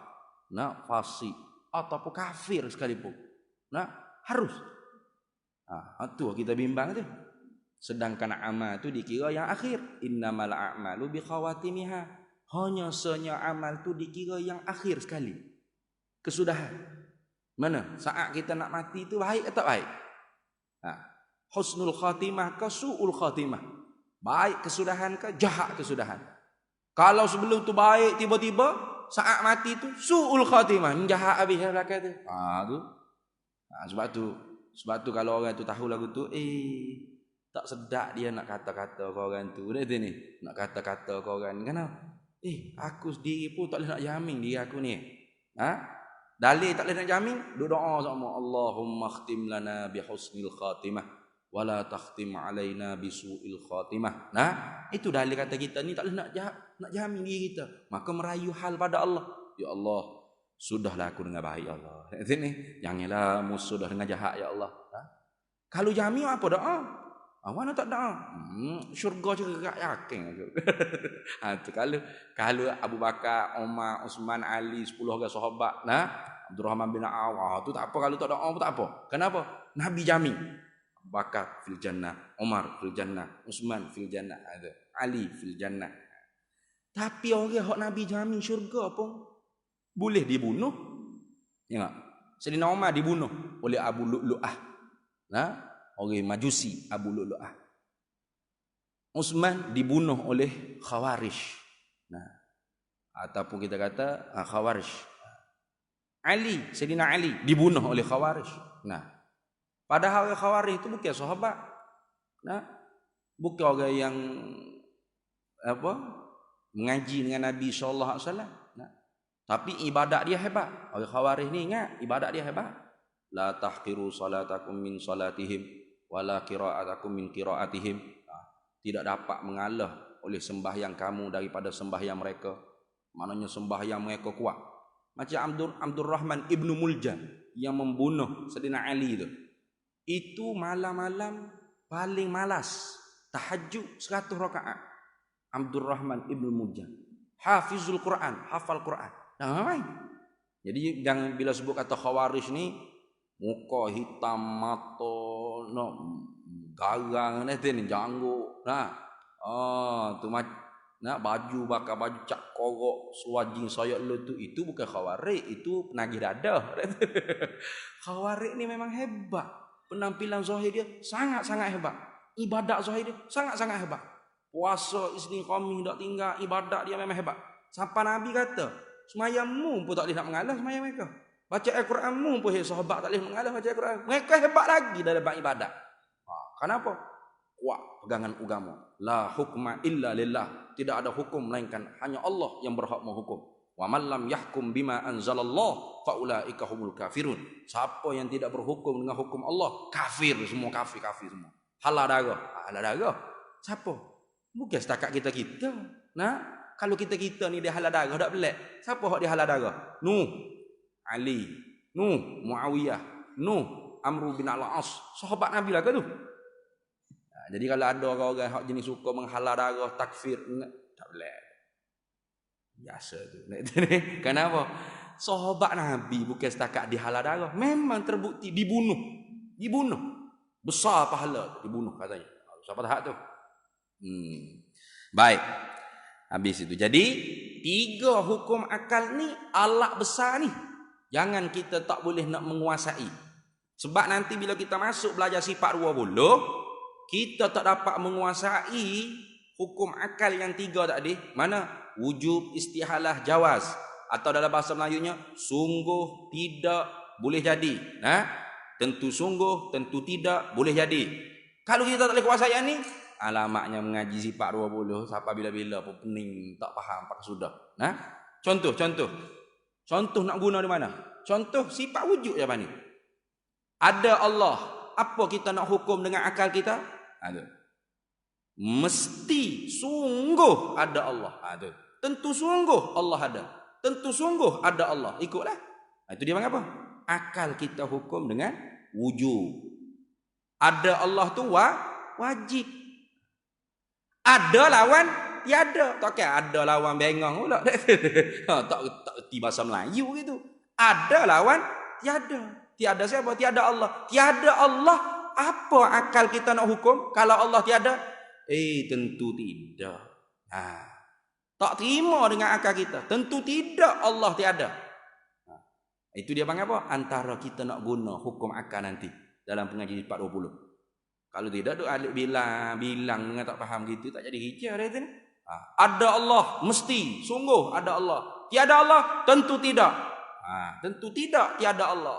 Speaker 1: fasik ataupun kafir sekalipun. Harus. Itu kita bimbang tu. Sedangkan amal tu dikira yang akhir. Innamal a'malu bikhawatimiha. Hanya senya amal tu dikira yang akhir sekali. Kesudahan. Mana? Saat kita nak mati tu baik atau baik? Husnul khatimah ke su'ul khatimah? Baik kesudahan ke jahat kesudahan? Kalau sebelum tu baik, tiba-tiba saat mati tu su'ul khatimah, jahat habis belakang tu. Sebab tu kalau orang tu tahu lagu tu, tak sedap dia nak kata-kata ke orang tu. Dia ni nak kata-kata ke orang. Kenapa? Aku sendiri pun tak boleh nak jamin diri aku ni. Dalil tak boleh nak jamin, doa sama Allahumma khtim lana bi husnil khatimah wala takhtim alaina bisu'il khatimah. Itu dalil kata kita ni tak boleh nak jamin diri kita. Maka merayu hal pada Allah. Ya Allah, sudahlah aku dengan baik ya Allah. Sini, janganlah musuh dah dengan jahat ya Allah. Kalau jamin apa doa? Mana tak doa? Syurga juga yakin aku. Tu kalau Abu Bakar, Umar, Uthman, Ali, 10 orang sahabat, Abdurrahman bin Auf, tu tak apa, kalau tak doa pun tak apa. Kenapa? Nabi jamin. Bakar fil jannah, Umar fil jannah, Utsman fil jannah, Ali fil jannah. Tapi orang hak Nabi jamin syurga pun boleh dibunuh. Tengok. Sayyidina Umar dibunuh oleh Abu Lu'lu'ah. Orang Majusi Abu Lu'lu'ah. Utsman dibunuh oleh Khawarij. Ataupun kita kata Khawarij. Sayyidina Ali dibunuh oleh Khawarij. Padahal Khawarij itu bukan sahabat. Nah, bukan orang yang apa mengaji dengan Nabi sallallahu alaihi wasallam. Nah, tapi ibadat dia hebat. Orang Khawarij ni ingat ibadat dia hebat. La tahqiru salatakum min salatihim wala qira'atakum min qira'atihim. Tidak dapat mengalah oleh sembahyang kamu daripada sembahyang mereka. Maknanya sembahyang mereka kuat. Macam Abdul Rahman Ibnu Muljam yang membunuh Sayyidina Ali itu. Itu malam-malam paling malas tahajud 100 rakaat. Abdul Rahman Ibnu Muljam. Hafizul Quran, hafal Quran. Nah, jadi jangan bila sebut kata Khawarij ni muka hitam, mata no garang ni janggut. Nah. Tu nah baju bakar baju cak korok suajing soyok lu tu itu bukan Khawarij, itu penagih dadah. Khawarij ni memang hebat. Penampilan zahir dia sangat-sangat hebat. Ibadat zahir dia sangat-sangat hebat. Puasa Isnin Khamis tak tinggal, ibadat dia memang hebat. Sampai Nabi kata, semayammu pun tak boleh nak mengalah semayam mereka. Baca Al-Quranmu pun sahabat tak boleh mengalah baca Al-Quran. Mereka hebat lagi dalam ibadat. Kenapa? Kuat pegangan agama. La hukma illa lillah. Tidak ada hukum melainkan hanya Allah yang berhak menghukum. Wa man lam yahkum bima anzalallah fa ulaika humul kafirun. Siapa yang tidak berhukum dengan hukum Allah, kafir semua, kafir semua. Halal darah. Halal darah. Siapa? Bukan setakat kita. Nah, kalau kita ni dia halal darah tak pelik. Siapa hak dia halal darah? Nuh, Ali, Nuh, Muawiyah, Nuh, Amr bin Al-As. Sahabat Nabi lah ke tu? Jadi kalau ada orang-orang hak jenis suka menghalal darah, takfir, tak boleh. Biasa tu. Kenapa? Sahabat Nabi bukan setakat dihalal darah, memang terbukti dibunuh. Besar pahala dibunuh katanya. Siapa tahu tu? Baik. Habis itu. Jadi 3 hukum akal ni alat besar ni. Jangan kita tak boleh nak menguasai. Sebab nanti bila kita masuk belajar sifat 20, kita tak dapat menguasai hukum akal yang 3 tadi. Mana? Wujub, istihalah, jawaz. Atau dalam bahasa Melayunya, sungguh, tidak, boleh jadi. Tentu sungguh, tentu tidak, boleh jadi. Kalau kita tak boleh kuasai yang ni, alamaknya mengaji sifat 20 sampai bila-bila pun pening, tak faham, pakai sudah. Contoh nak guna di mana? Contoh sifat wujud je apa ni? Ada Allah. Apa kita nak hukum dengan akal kita? Ada. Mesti sungguh ada Allah. Ada. Tentu sungguh Allah ada. Tentu sungguh ada Allah. Ikutlah. Itu dia panggil apa? Akal kita hukum dengan wujud. Ada Allah tu wajib. Ada lawan tiada. Tak kira ada lawan bengang pula. tak erti bahasa Melayu gitu. Ada lawan tiada. Tiada siapa? Tiada Allah. Tiada Allah. Apa akal kita nak hukum kalau Allah tiada? Tentu tidak. Tak terima dengan akal kita. Tentu tidak Allah tiada. Itu dia panggil apa? Antara kita nak guna hukum akal nanti dalam pengajian 420. Kalau tidak tu alik bilang dengan tak faham gitu tak jadi hijau dia tu. Ada Allah mesti, sungguh ada Allah. Tiada Allah tentu tidak. Tentu tidak tiada Allah.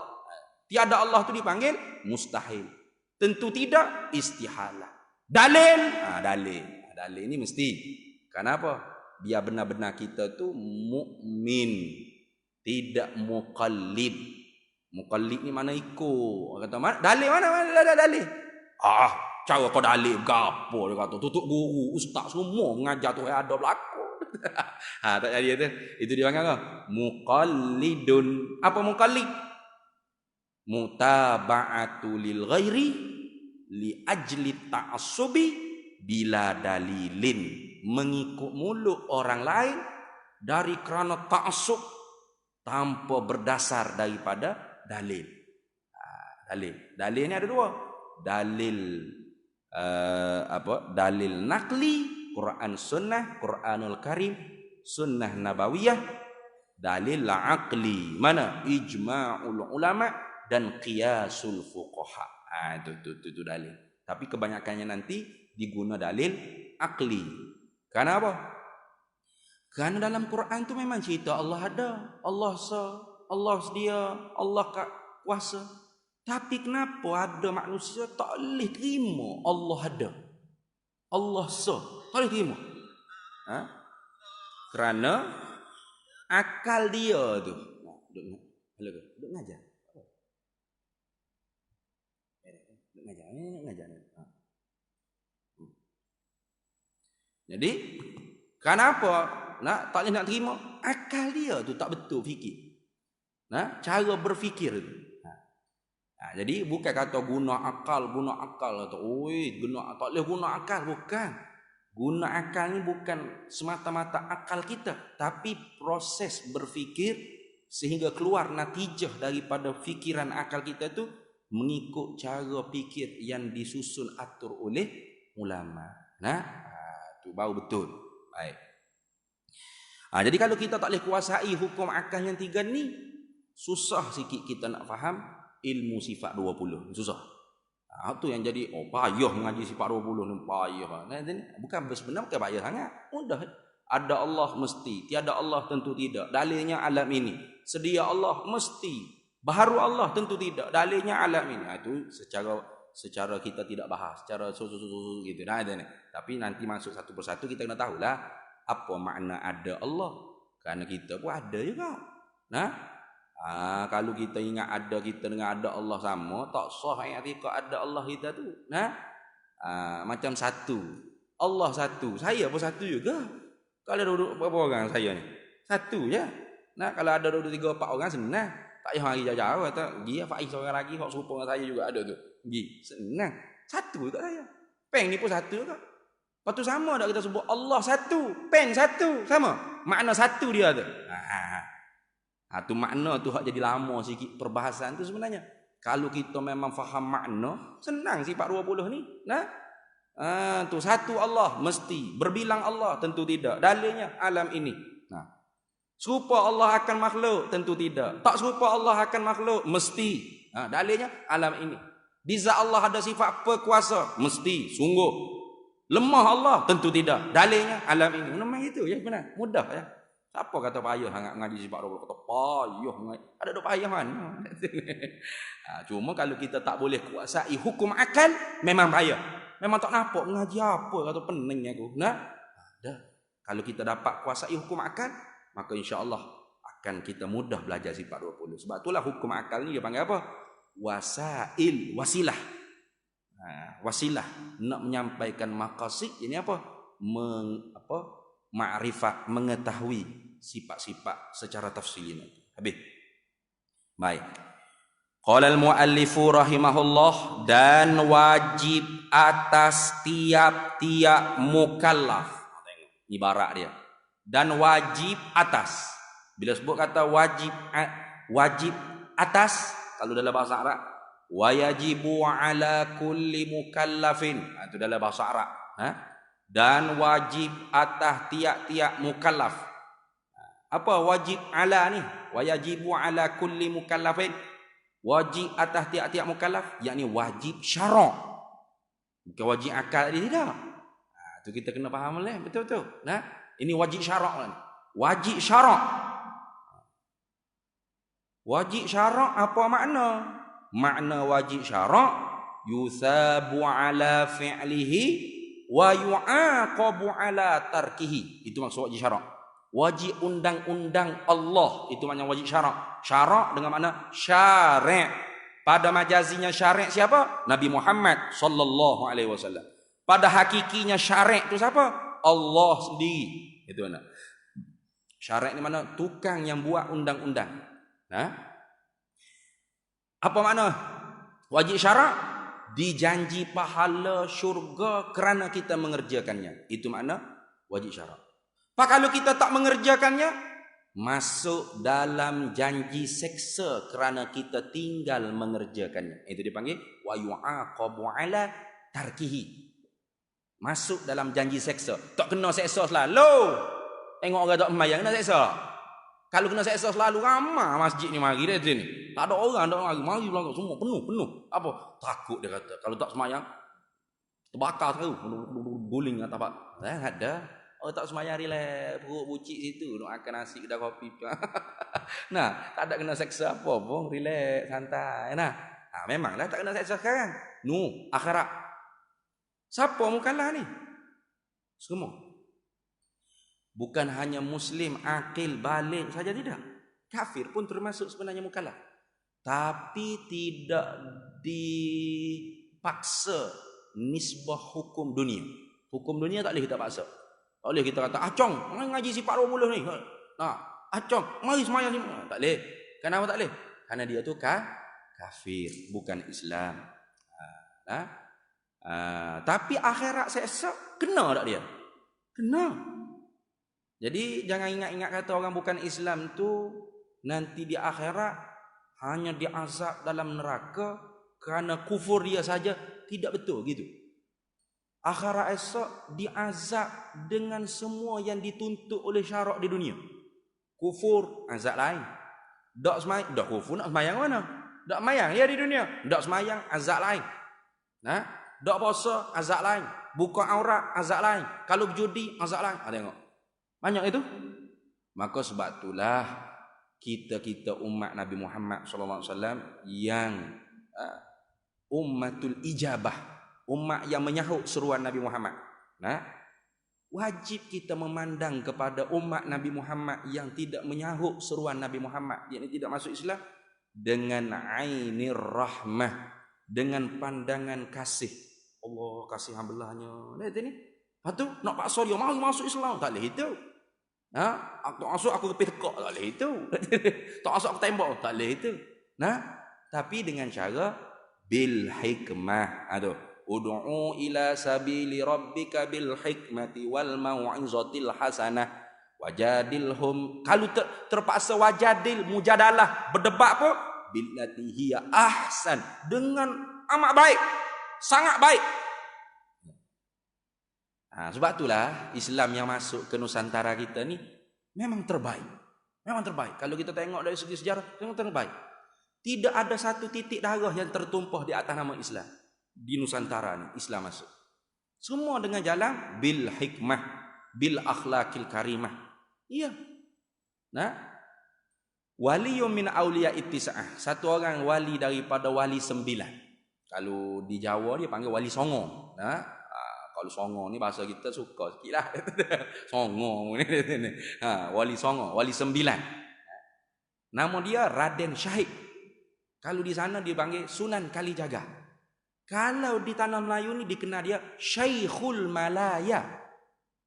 Speaker 1: Tiada Allah tu dipanggil mustahil. Tentu tidak istihalah. Dalil. Dalil ni mesti. Kenapa? Biar benar-benar kita tu mukmin, tidak muqallid. Muqallid ni mana ikut. Kata dalil mana dalil? Cara kau dalil gapo dia kata. Tutup guru, ustaz semua mengajar tu ada berlaku. Tak jadi tu. Itu dia panggil apa? Muqallidun. Apa muqallid? Mutaba'atu lil ghairi li ajli ta'assubi bila dalilin. Mengikut mulut orang lain dari kerana ta'assub tanpa berdasar daripada dalil. Dalil ni ada 2. Dalil dalil nakli, Quran sunnah, Quranul Karim, sunnah nabawiyah. Dalil aqli, mana? Ijma'ul ulama dan qiyasul fuqaha. Itu dalil. Tapi kebanyakannya nanti diguna dalil akli. Kenapa? Karena dalam Quran tu memang cerita Allah ada, Allah sedia, Allah kuasa. Tapi kenapa ada manusia tak boleh terima Allah ada, Allah sah, tak boleh terima? Ha? Kerana akal dia tu. Duduk ngajar. Duduk ngajar. Jadi kenapa tak boleh nak terima? Akal dia tu tak betul fikir. Cara berfikir tu. Jadi bukan kata guna akal kata, oi, tak boleh guna akal, bukan. Guna akal ni bukan semata-mata akal kita, tapi proses berfikir sehingga keluar natijah daripada fikiran akal kita tu mengikut cara fikir yang disusun atur oleh ulama. Tu baru betul. Baik. Jadi kalau kita tak boleh kuasai hukum akal yang 3 ni, susah sikit kita nak faham ilmu sifat 20. Susah. Tu yang jadi payah mengaji sifat 20 ni, payah. Bukan sebenarnya bukan payah sangat. Mudah. Ada Allah mesti, tiada Allah tentu tidak. Dalilnya alam ini. Sedia Allah mesti, baharu Allah tentu tidak. Dalilnya alam ini. Itu secara kita tidak bahas, secara gitu. Tapi nanti masuk satu persatu kita kena tahulah apa makna ada Allah. Kerana kita pun ada juga. Kalau kita ingat ada kita dengan ada Allah sama, tak sah i'tikad ada Allah kita tu. Macam satu. Allah satu, saya pun satu juga. Kalau duduk berapa orang saya ni? Satu je. Kalau ada duduk 3 4 orang senang. Tak payah mari jauh-jauh kata, "Gi Faiz seorang lagi hok serupa dengan saya juga ada tu." Gi, senang. Satu juga saya. Peng ni pun satu juga. Lepas tu sama tak kita sebut Allah satu, peng satu, sama. Makna satu dia tu. Tu makna tu hak jadi lama sikit perbahasan tu sebenarnya. Kalau kita memang faham makna, senang sifat 20 ni. Tu satu Allah mesti, berbilang Allah tentu tidak. Dalilnya alam ini. Serupa Allah akan makhluk tentu tidak. Tak serupa Allah akan makhluk mesti. Dalilnya alam ini. Di zat Allah ada sifat perkuasa mesti, sungguh. Lemah Allah tentu tidak. Dalilnya alam ini. Memang itu ya, benar. Mudah ya. Siapa kata payah sangat mengaji sifat 20? Kata payah. Ada dok payah mana? Cuma kalau kita tak boleh kuasai hukum akal, memang payah. Memang tak nampak mengaji apa, kata pening aku. Dah. Kalau kita dapat kuasai hukum akal, maka insya-Allah akan kita mudah belajar sifat 20. Sebab itulah hukum akal ni dia panggil apa? Wasail, wasilah. Wasilah nak menyampaikan maqasid ini apa? Ma'rifat, mengetahui sifat-sifat secara tafsili nanti. Habis. Baik. Qala al-muallifu rahimahullah, dan wajib atas tiap-tiap mukallaf. Tengok ibarat dia. Dan wajib atas. Bila sebut kata wajib atas, kalau dalam bahasa Arab, wayajibu ala kulli mukallafin. Itu dalam bahasa Arab. Dan wajib atas tiap-tiap mukallaf. Apa wajib ala ni? Wayajibu ala kulli mukallafin. Wajib atas tiap-tiap mukallaf, yakni wajib syarak. Bukan wajib akal dia tidak. Tu kita kena faham lah betul-betul. Ini wajib syarak lah. Wajib syarak. Wajib syarak apa makna? Makna wajib syarak, yusabu ala fi'lihi wa yu'aqabu ala tarkihi. Itu maksud wajib syarak. Wajib undang-undang Allah, itu makna wajib syarak. Syarak dengan makna syari'. Pada majazinya syari' siapa? Nabi Muhammad sallallahu alaihi wasallam. Pada hakikinya syari' itu siapa? Allah sendiri. Itu mana? Syari' ni mana? Tukang yang buat undang-undang. Apa makna wajib syarak? Dijanji pahala syurga kerana kita mengerjakannya. Itu makna wajib syarak. Pak kalau kita tak mengerjakannya, masuk dalam janji seksa kerana kita tinggal mengerjakannya. Itu dipanggil wa yu'aqabu ala tarkihi. Masuk dalam janji seksa. Tak kena seksa selalu. Tengok orang tak sembahyang kena seksa. Kalau kena seksa selalu, ramai masjid ni mari dia sini. Tak ada orang, mari belakang semua penuh. Apa? Takut dia kata. Kalau tak sembahyang, terbakar terus. Guling atas pak. Ada. Oh tak sembahyang relax, perut bucik situ, nak makan nasi kedai kopi. Tak ada kena seksa apa pun, relax, santai. Memanglah tak kena seksa sekarang. Akhirat. Siapa mukallaf ni? Semua. Bukan hanya muslim, akil, balik saja tidak. Kafir pun termasuk sebenarnya mukallaf. Tapi tidak dipaksa nisbah hukum dunia. Hukum dunia tak boleh kita paksa. Tak boleh kita kata, Acong, mari ngaji sifat 20 ni. Acong, mari semayang ni. Tak boleh. Kenapa tak boleh? Karena dia tu kafir, bukan Islam. Tapi akhirat seksa, kena tak dia? Kena. Jadi jangan ingat-ingat kata orang bukan Islam tu nanti di akhirat hanya diazab dalam neraka kerana kufur dia saja. Tidak betul gitu. Akhirat esok diazab dengan semua yang dituntut oleh syarak di dunia. Kufur, azab lain. Dak kufur nak semayang mana? Dak semayang ya di dunia. Dak semayang, azab lain. Dak puasa, azab lain. Buka aurat, azab lain. Kalau berjudi, azab lain. Tengok. Banyak itu. Maka sebab itulah kita umat Nabi Muhammad SAW yang ummatul ijabah, umat yang menyahut seruan Nabi Muhammad. Wajib kita memandang kepada umat Nabi Muhammad yang tidak menyahut seruan Nabi Muhammad, yang tidak masuk Islam, dengan ainir rahmah, dengan pandangan kasih. Allah kasih hambelahnya. Lihat ini. Lepas tu nak paksa dia mari masuk Islam, tak boleh itu. Tak masuk aku kepih tekak, tak boleh itu. Tak masuk aku tembak, tak boleh itu. Tapi dengan cara bil hikmah. Ud'u ila sabili rabbika bil hikmati wal mau'izatil hasanah wajadilhum. Kalau terpaksa wajadil, mujadalah, berdebat pun billati hiya ahsan, dengan amat baik, sangat baik. Sebab itulah Islam yang masuk ke Nusantara kita ni memang terbaik. Memang terbaik. Kalau kita tengok dari segi sejarah, memang terbaik. Tidak ada satu titik darah yang tertumpah di atas nama Islam. Di Nusantara ni Islam masuk. Semua dengan jalan bil hikmah, bil akhlaqil karimah. Iya. Waliyun min awliya ittisa'ah. Satu orang wali daripada wali 9. Kalau di Jawa dia panggil wali songo. Kalau songo ni bahasa kita suka sikit lah. Songo ni. Wali songo, wali 9. Nama dia Raden Syahid. Kalau di sana dia panggil Sunan Kalijaga. Kalau di tanah Melayu ni dikenal dia Syekhul Malaya.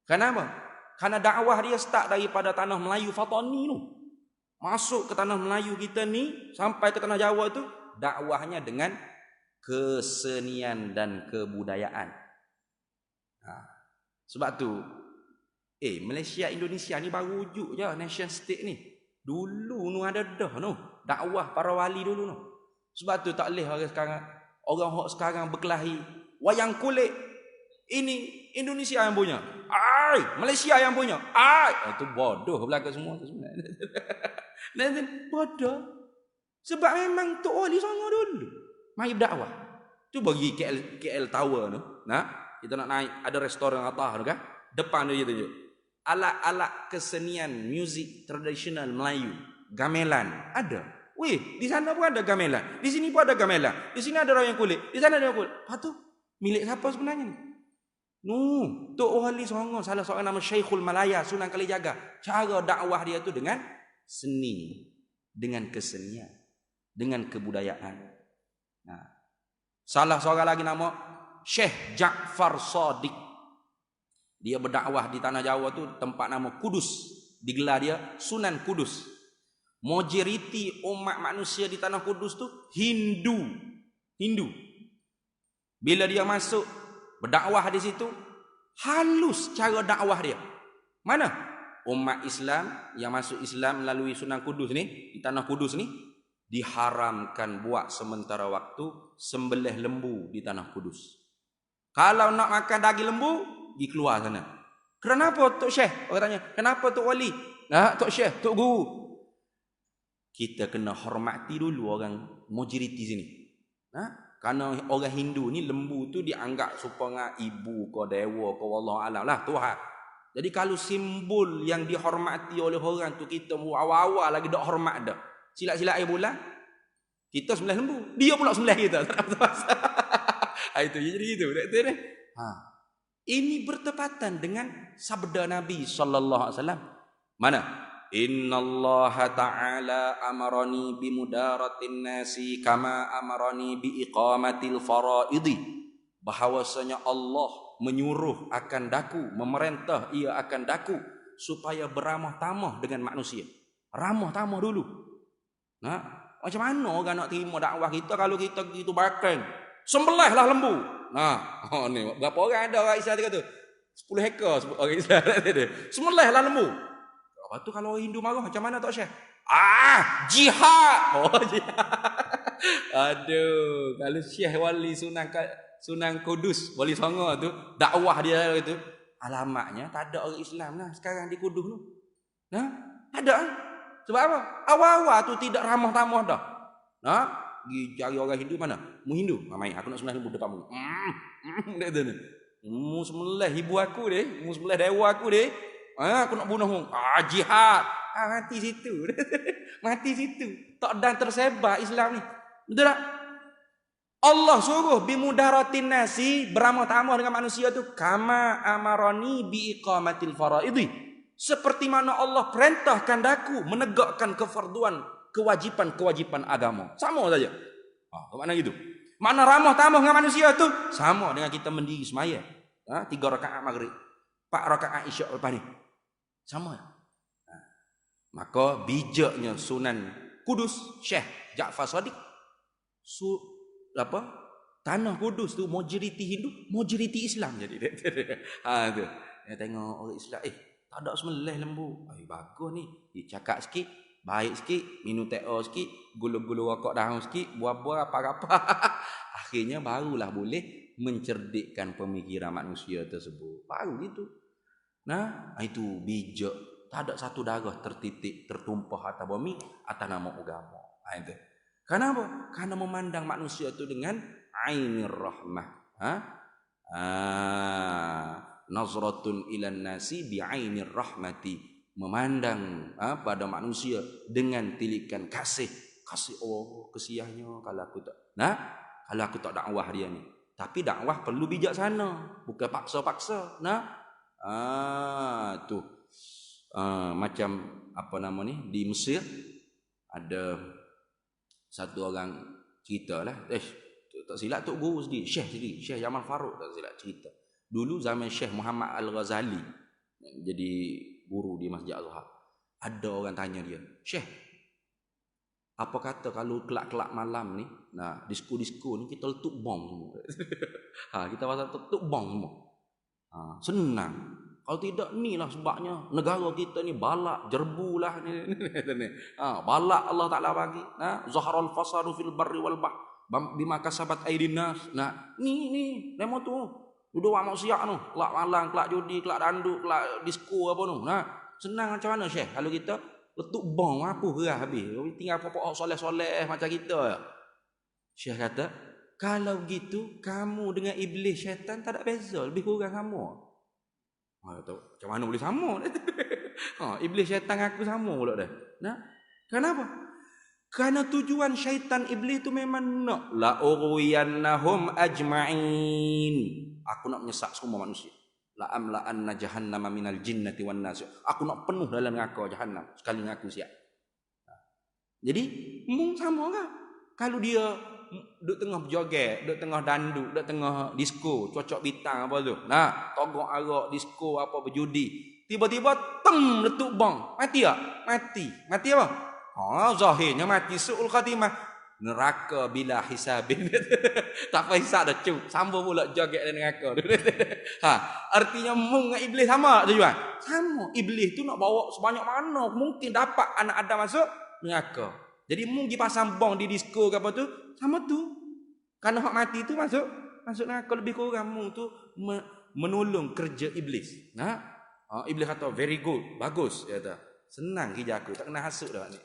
Speaker 1: Kenapa? Karena dakwah dia start daripada tanah Melayu Fatani tu. Masuk ke tanah Melayu kita ni sampai ke tanah Jawa tu, dakwahnya dengan kesenian dan kebudayaan. Sebab tu Malaysia Indonesia ni baru wujud je nation state ni. Dulu nu ada dah dakwah para wali dulu . Sebab tu tak boleh orang sekarang berkelahi wayang kulit. Ini Indonesia yang punya, Malaysia yang punya. Itu bodoh belaka semua tu sebenarnya. Bodoh. Sebab memang tu wali songo dulu mari berdakwah. Tu bagi KL Tower tu. Kita nak naik, ada restoran atas tu kan. Depan dia tunjuk alat-alat kesenian muzik tradisional Melayu, gamelan ada. Weh, di sana pun ada gamelan, di sini pun ada gamelan, di sini ada wayang kulit, di sana ada wayang kulit. Lepas tu milik siapa sebenarnya ni? Tok Wali Songo, salah seorang nama Syekhul Malaya, Sunan Kalijaga. Cara dakwah dia tu dengan seni, dengan kesenian, dengan kebudayaan. Salah seorang lagi nama Syekh Ja'far Shadiq. Dia berdakwah di tanah Jawa tu tempat nama Kudus. Digelar dia Sunan Kudus. Majoriti umat manusia di tanah Kudus tu Hindu. Bila dia masuk berdakwah di situ, halus cara dakwah dia. Mana? Umat Islam yang masuk Islam melalui Sunan Kudus ni, di tanah Kudus ni, diharamkan buat sementara waktu sembelih lembu di tanah Kudus. Kalau nak makan daging lembu, pergi keluar sana. Kenapa Tok Syekh? Orang tanya, kenapa Tok Wali? Tok Syekh, Tok Guru. Kita kena hormati dulu orang majoriti sini. Karena orang Hindu ni lembu tu dianggap supaya ibu ke dewa ke wallahu alam lah Tuhan. Jadi kalau simbol yang dihormati oleh orang tu kita awal-awal lagi dak hormat dah. Silat-silat air bulan Kita sembelih lembu, dia pula sembelih kita. Tak ada masalah. Itu jadi itu. Ini bertepatan dengan sabda Nabi sallallahu alaihi wasallam. Mana? Innallaha ta'ala amarani bimudaratin nasi kama amarani biiqamatil faraidi. Bahawasanya Allah menyuruh akan daku, memerintah ia akan daku supaya beramah tamah dengan manusia. Ramah tamah dulu. Nah, macam mana orang nak terima dakwah kita kalau kita gitu bakang? Sembelihlah lembu. Nah, ni berapa orang ada orang Islam kata? 10 ekor orang Islam ada. Sembelihlah lembu. Lepas tu kalau orang Hindu marah macam mana Tok Syekh? Jihad. Oh, jihad. Aduh, kalau Syekh Wali Sunan Kudus, Wali Songo tu, dakwah dia itu, alamatnya tak ada orang Islam lah sekarang di Kudus tu. Nah, ada. Sebab apa? Awal-awal tu tidak ramah tamah dah. Nah, pergi cari orang Hindu mana? Mu Hindu. Mai, aku nak sembelih lembu depanmu. Dia kata ni. Mu sembelih ibu aku deh, mu sembelih dewa aku deh. Aku nak bunuhmu. Jihad. Mati situ. Mati situ. Tak dan tersebar Islam ni. Betul tak? Allah suruh bimudaratin nasi, beramah tamah dengan manusia tu kama amarani biiqamatil faraidi. Seperti mana Allah perintahkan daku menegakkan kefarduan, kewajipan-kewajipan agama. Sama saja. Mana gitu? Mana ramah tamah dengan manusia tu sama dengan kita mendiri semaya. 3 rakaat maghrib, 4 rakaat isyak lepas ni. Sama. Maka bijaknya Sunan Kudus Syekh Ja'far Shadiq tanah Kudus tu majoriti Hindu, majoriti Islam jadi. Tu. Dia tengok orang Islam, tak ada sembelih lembu. Bagus ni. Dia cakap sikit, baik sikit, minum teh sikit, gulu-gulu rokok daun sikit, buah-buah apa-apa. Akhirnya barulah boleh mencerdikkan pemikiran manusia tersebut. Baru gitu. Nah, itu bijak. Tak ada satu darah tertitik, tertumpah atas bumi atas nama agama. Itu. Kenapa? Karena memandang manusia itu dengan ainir rahmah. Nazratun ilan nasi bi'ainir rahmati. Memandang pada manusia dengan tilikan kasih. Kasih Allah, kesiahnya kalau aku tak. Kalau aku tak dakwah dia ni. Tapi dakwah perlu bijaksana, bukan paksa-paksa. Tu. Macam apa nama ni di Mesir ada satu orang cerita lah. Tak silap Tok Guru sendiri, Syekh Jamal Farouk tak silap cerita. Dulu zaman Syekh Muhammad Al-Ghazali jadi guru di Masjid Al-Azhar. Ada orang tanya dia, Syekh, apa kata kalau kelak-kelak malam ni, disko-disko ni kita letup bom semua. Kita pasal letup bom semua. Senang. Kalau tidak ni lah sebabnya negara kita ni balak, jerbu lah ni. Balak Allah Ta'ala bagi. Zaharal fasadu fil barri wal bahr bima kasabat aydin nas. Ni demo tu. Duduk buat maksiat tu. Kelak malang, kelak judi, kelak danduk, kelak disko apa tu. Senang macam mana Syekh? Kalau kita letup bom apa gerah habis. Tinggal pokok soleh-soleh macam kita. Syekh kata, kalau gitu kamu dengan iblis syaitan tak ada beza, lebih kurang sama. Macam mana boleh sama? Iblis syaitan aku sama pula dah. Kenapa? Karena tujuan syaitan iblis itu memang nak la ughwiyannahum ajma'in. Aku nak menyesak semua manusia. La amla'anna jahannama minal jinnati wan nas. Aku nak penuh dalam neraka jahannam sekali ngaku siap. Jadi mung sama kan? Kalau dia duduk tengah berjoget, duduk tengah danduk, duduk tengah disko, cocok bintang apa tu. Togok arak, disko apa berjudi. Tiba-tiba teng letup bom. Mati tak? Mati. Mati apa? Zahirnya mati su'ul khatimah. Neraka bila hisabin. Tak payah hisab dah cuk. Sambung pula joget dalam neraka. Artinya mung dengan iblis sama tujuan. Sama. Iblis tu nak bawa sebanyak mana mungkin dapat anak Adam masuk neraka. Jadi mung pergi pasang bom di disko ke apa tu, sama tu. Karena hak mati tu masuk neraka lebih kurang mung tu menolong kerja iblis. Iblis kata very good, bagus dia kata. Senang kerja aku, tak kena hasut dah ni.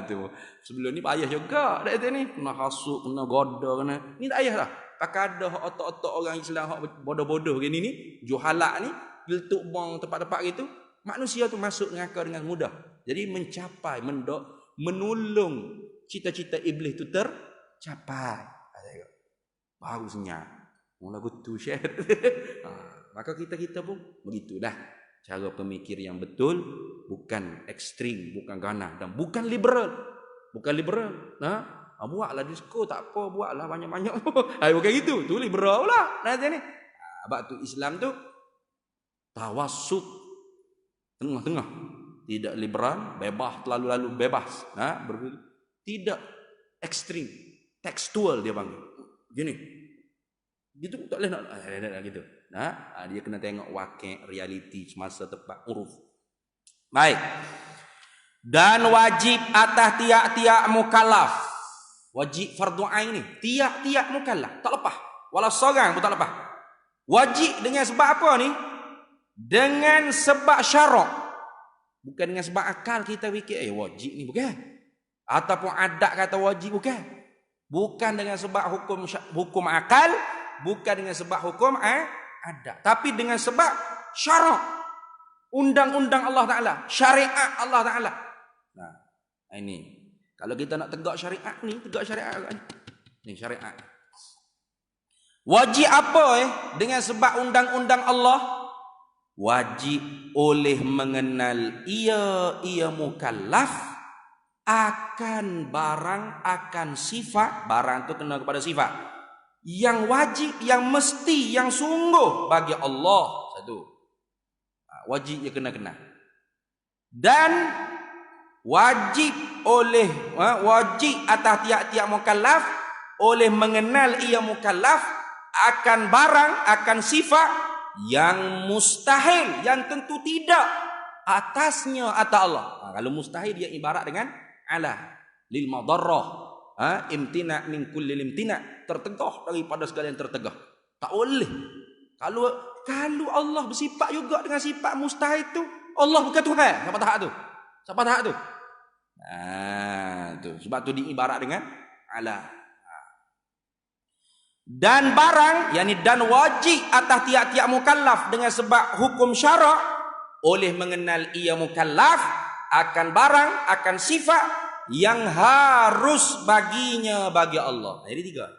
Speaker 1: Tu. Sebelum ni payah juga dak kata ni, kena hasut, kena goda, kena. Ni tak payah dah. Tak ada hak otak-otak orang Islam hak bodoh-bodoh gini ni, juhalak ni, letup bom tempat-tempat gitu, manusia tu masuk neraka dengan mudah. Jadi mencapai menolong cita-cita iblis tu tercapai. Bagusnya. Mula gitu share. Maka kita pun begitu dah. Cara pemikir yang betul, bukan ekstrim, bukan ganas dan bukan liberal. Bukan liberal. Buatlah disko tak apa, buatlah banyak-banyak. Bukan gitu. Tu liberal lah. Nanti ni. Sebab tu Islam tu tawassut, tengah-tengah. Tidak liberal, bebas, terlalu bebas. Tidak ekstrim, tekstual dia panggil. Gini. Gitu tak boleh nak gitu. Dia kena tengok wakil, realiti, semasa, tempat, uruf. Baik. Dan wajib atas tiap-tiap mukallaf. Wajib fardu ain ni, tiap-tiap mukallaf, tak lepas. Walau seorang pun tak lepas. Wajib dengan sebab apa ni? Dengan sebab syarak. Bukan dengan sebab akal kita fikir wajib ni, bukan. Ataupun adat kata wajib, bukan. Bukan dengan sebab hukum akal, bukan dengan sebab hukum adat, tapi dengan sebab syarak. Undang-undang Allah Taala, syariat Allah Taala. Nah, ini kalau kita nak tegak syariat ni, tegak syariat ni syariat. Wajib apa dengan sebab undang-undang Allah? Wajib oleh mengenal ia mukallaf akan barang, akan sifat. Barang tu kena kepada sifat yang wajib, yang mesti, yang sungguh bagi Allah. Satu, wajib dia kena. Dan wajib atas tiap-tiap mukallaf oleh mengenal ia mukallaf akan barang, akan sifat yang mustahil, yang tentu tidak atasnya atas Allah. Kalau mustahil dia ibarat dengan ala lil madarrah, imtina min kulli imtina, tertegah daripada segala yang tertegah. Tak boleh. Kalau Allah bersifat juga dengan sifat mustahil tu, Allah bukan Tuhan. Siapa tahap tu? Tu sebab tu diibarat dengan ala. Dan barang, yakni dan wajib atas tiap-tiap mukallaf dengan sebab hukum syarak oleh mengenal ia mukallaf akan barang, akan sifat yang harus baginya bagi Allah. Jadi tiga.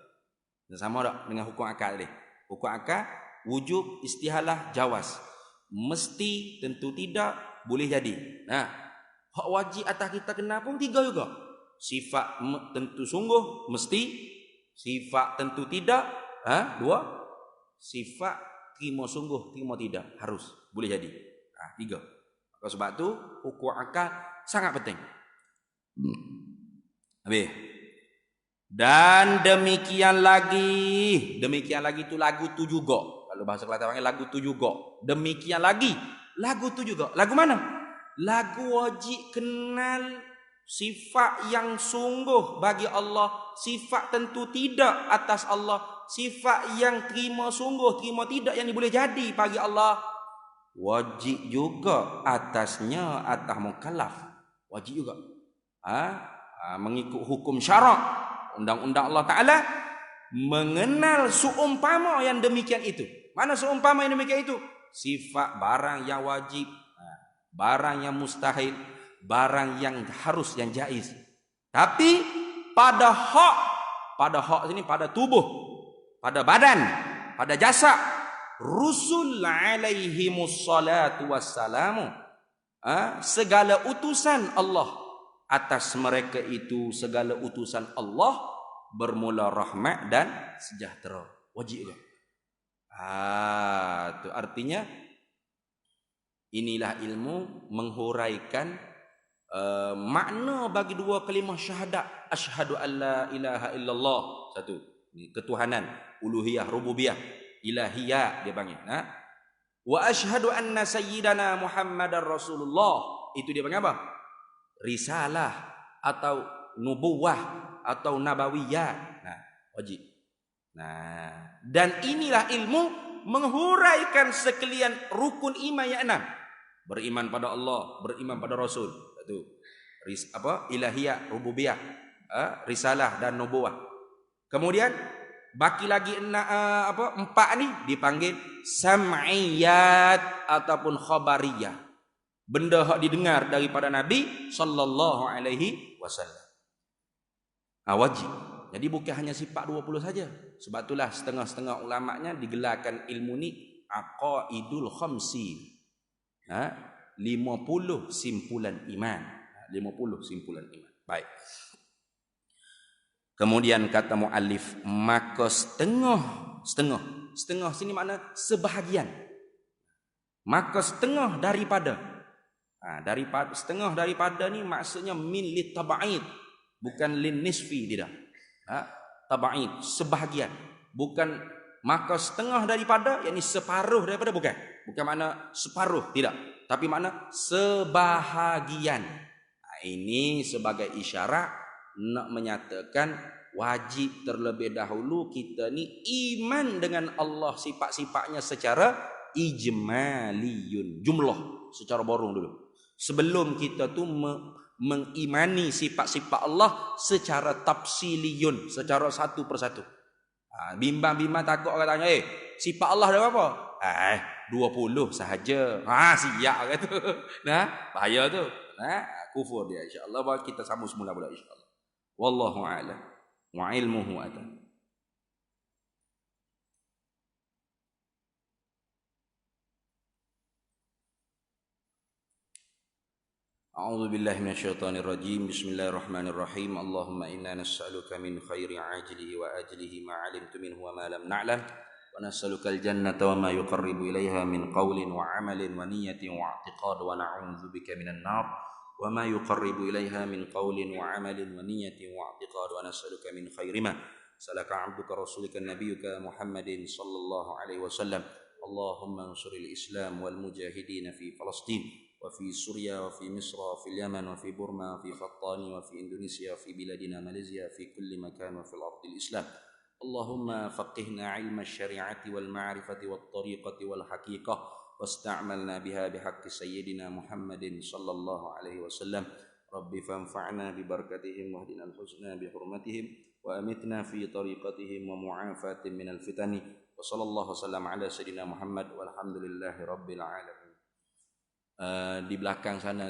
Speaker 1: Sama tak dengan hukum akal tadi. Hukum akal wujub, istihalah, jawaz. Mesti, tentu tidak, boleh jadi. Hak wajib atas kita kena pun tiga juga. Sifat tentu sungguh, mesti. Sifat tentu tidak, dua. Sifat terima sungguh, terima tidak, harus, boleh jadi. Tiga. Maka sebab tu hukum akal sangat penting. Habis. Dan demikian lagi tu lagu tu juga. Kalau bahasa Kelantan panggil lagu tu juga. Demikian lagi, lagu tu juga. Lagu mana? Lagu wajib kenal sifat yang sungguh bagi Allah, sifat tentu tidak atas Allah, sifat yang terima sungguh, terima tidak yang boleh jadi bagi Allah. Wajib juga atasnya, atas mukallaf. Wajib juga. Mengikut hukum syarak, undang-undang Allah Ta'ala, mengenal seumpama yang demikian itu. Mana seumpama yang demikian itu? Sifat barang yang wajib, barang yang mustahil, barang yang harus, yang jaiz. Tapi pada hak sini, pada tubuh, pada badan, pada jasad, rusul alaihimus salatu wassalamu, segala utusan Allah atas mereka itu, segala utusan Allah bermula rahmat dan sejahtera. Wajib juga. Itu artinya inilah ilmu menghuraikan makna bagi dua kalimah syahadat. Asyhadu an la ilaha illallah. Satu, ketuhanan, uluhiyah, rububiyah, ilahiyah dia panggil. Wa asyhadu anna sayyidana Muhammadar Rasulullah. Itu dia panggil apa? Risalah atau nubuwah atau nabawiyah. Wajib. Dan inilah ilmu menghuraikan sekalian rukun iman yang 6. Beriman pada Allah, beriman pada Rasul. Itu ilahiyah, rububiyah, risalah dan nubuwah. Kemudian baki lagi 4 ni dipanggil sam'iyat ataupun khabariyah. Benda hak didengar daripada Nabi sallallahu alaihi wasallam. Wajib. Jadi bukan hanya sifat 20 saja. Sebab itulah setengah-setengah ulamanya digelarkan ilmu ni aqaidul khamsi. 50 simpulan iman. 50 simpulan iman. Baik. Kemudian kata muallif, maka setengah sini makna sebahagian. Maka setengah daripada setengah daripada ni maksudnya min li tab'id, bukan lin nisfi, tidak. Tab'id, sebahagian. Bukan maka setengah daripada, yakni separuh daripada, bukan makna separuh, tidak, tapi makna sebahagian. Ini sebagai isyarat nak menyatakan wajib terlebih dahulu kita ni iman dengan Allah, sifat-sifatnya secara ijmaliyun, jumlah, secara borong dulu. Sebelum kita tu mengimani sifat-sifat Allah secara tafsiliyun, secara satu persatu. Bimbang-bimbang takut orang tanya, sifat Allah ada berapa? 20 sahaja. Siap kata. Bahaya tu. Kufur dia, insya-Allah. Kita sambung semula pula, insya-Allah. Wallahu a'lam wa ilmuhu a'lam. A'udzu billahi minasyaitonir rajim. Bismillahirrahmanirrahim. Allahumma inna nas'aluka min khairi ajlihi wa ajlihi ma 'alimtu minhu wa ma lam na'lam, wa nas'aluka al-jannata wa ma yuqarribu ilaiha min qawlin wa 'amalin wa niyyatin wa i'tiqad, wa na'udzu bika minan nar wa ma yuqarribu ilaiha min qawlin wa 'amalin wa niyyatin wa i'tiqad, wa nas'aluka min khairi ma salaka 'abduka rasulika nabiyyuka Muhammadin sallallahu alaihi wasallam. Allahumma ansuril Islam wal mujahidin fi Palestin wa fi Suria wa fi Misr wa fi Yaman wa fi Burma wa fi Qattani wa fi Indonesia wa fi biladina Malaysia fi kulli makan wa fil ardil Islam. Allahumma faqihna ilma syari'ati wal ma'rifati wat tariqati wal haqiqah wasta'malna biha bihaqqi sayyidina Muhammadin sallallahu alaihi wasallam. Rabbi fanfa'na bi barakatihim wahdina al-husna bi hurmatihim wa amitna fi tariqatihim wa mu'afatin minal fitani. Wa sallallahu wasallam ala sayyidina Muhammad walhamdulillahi rabbil alamin. Di belakang sana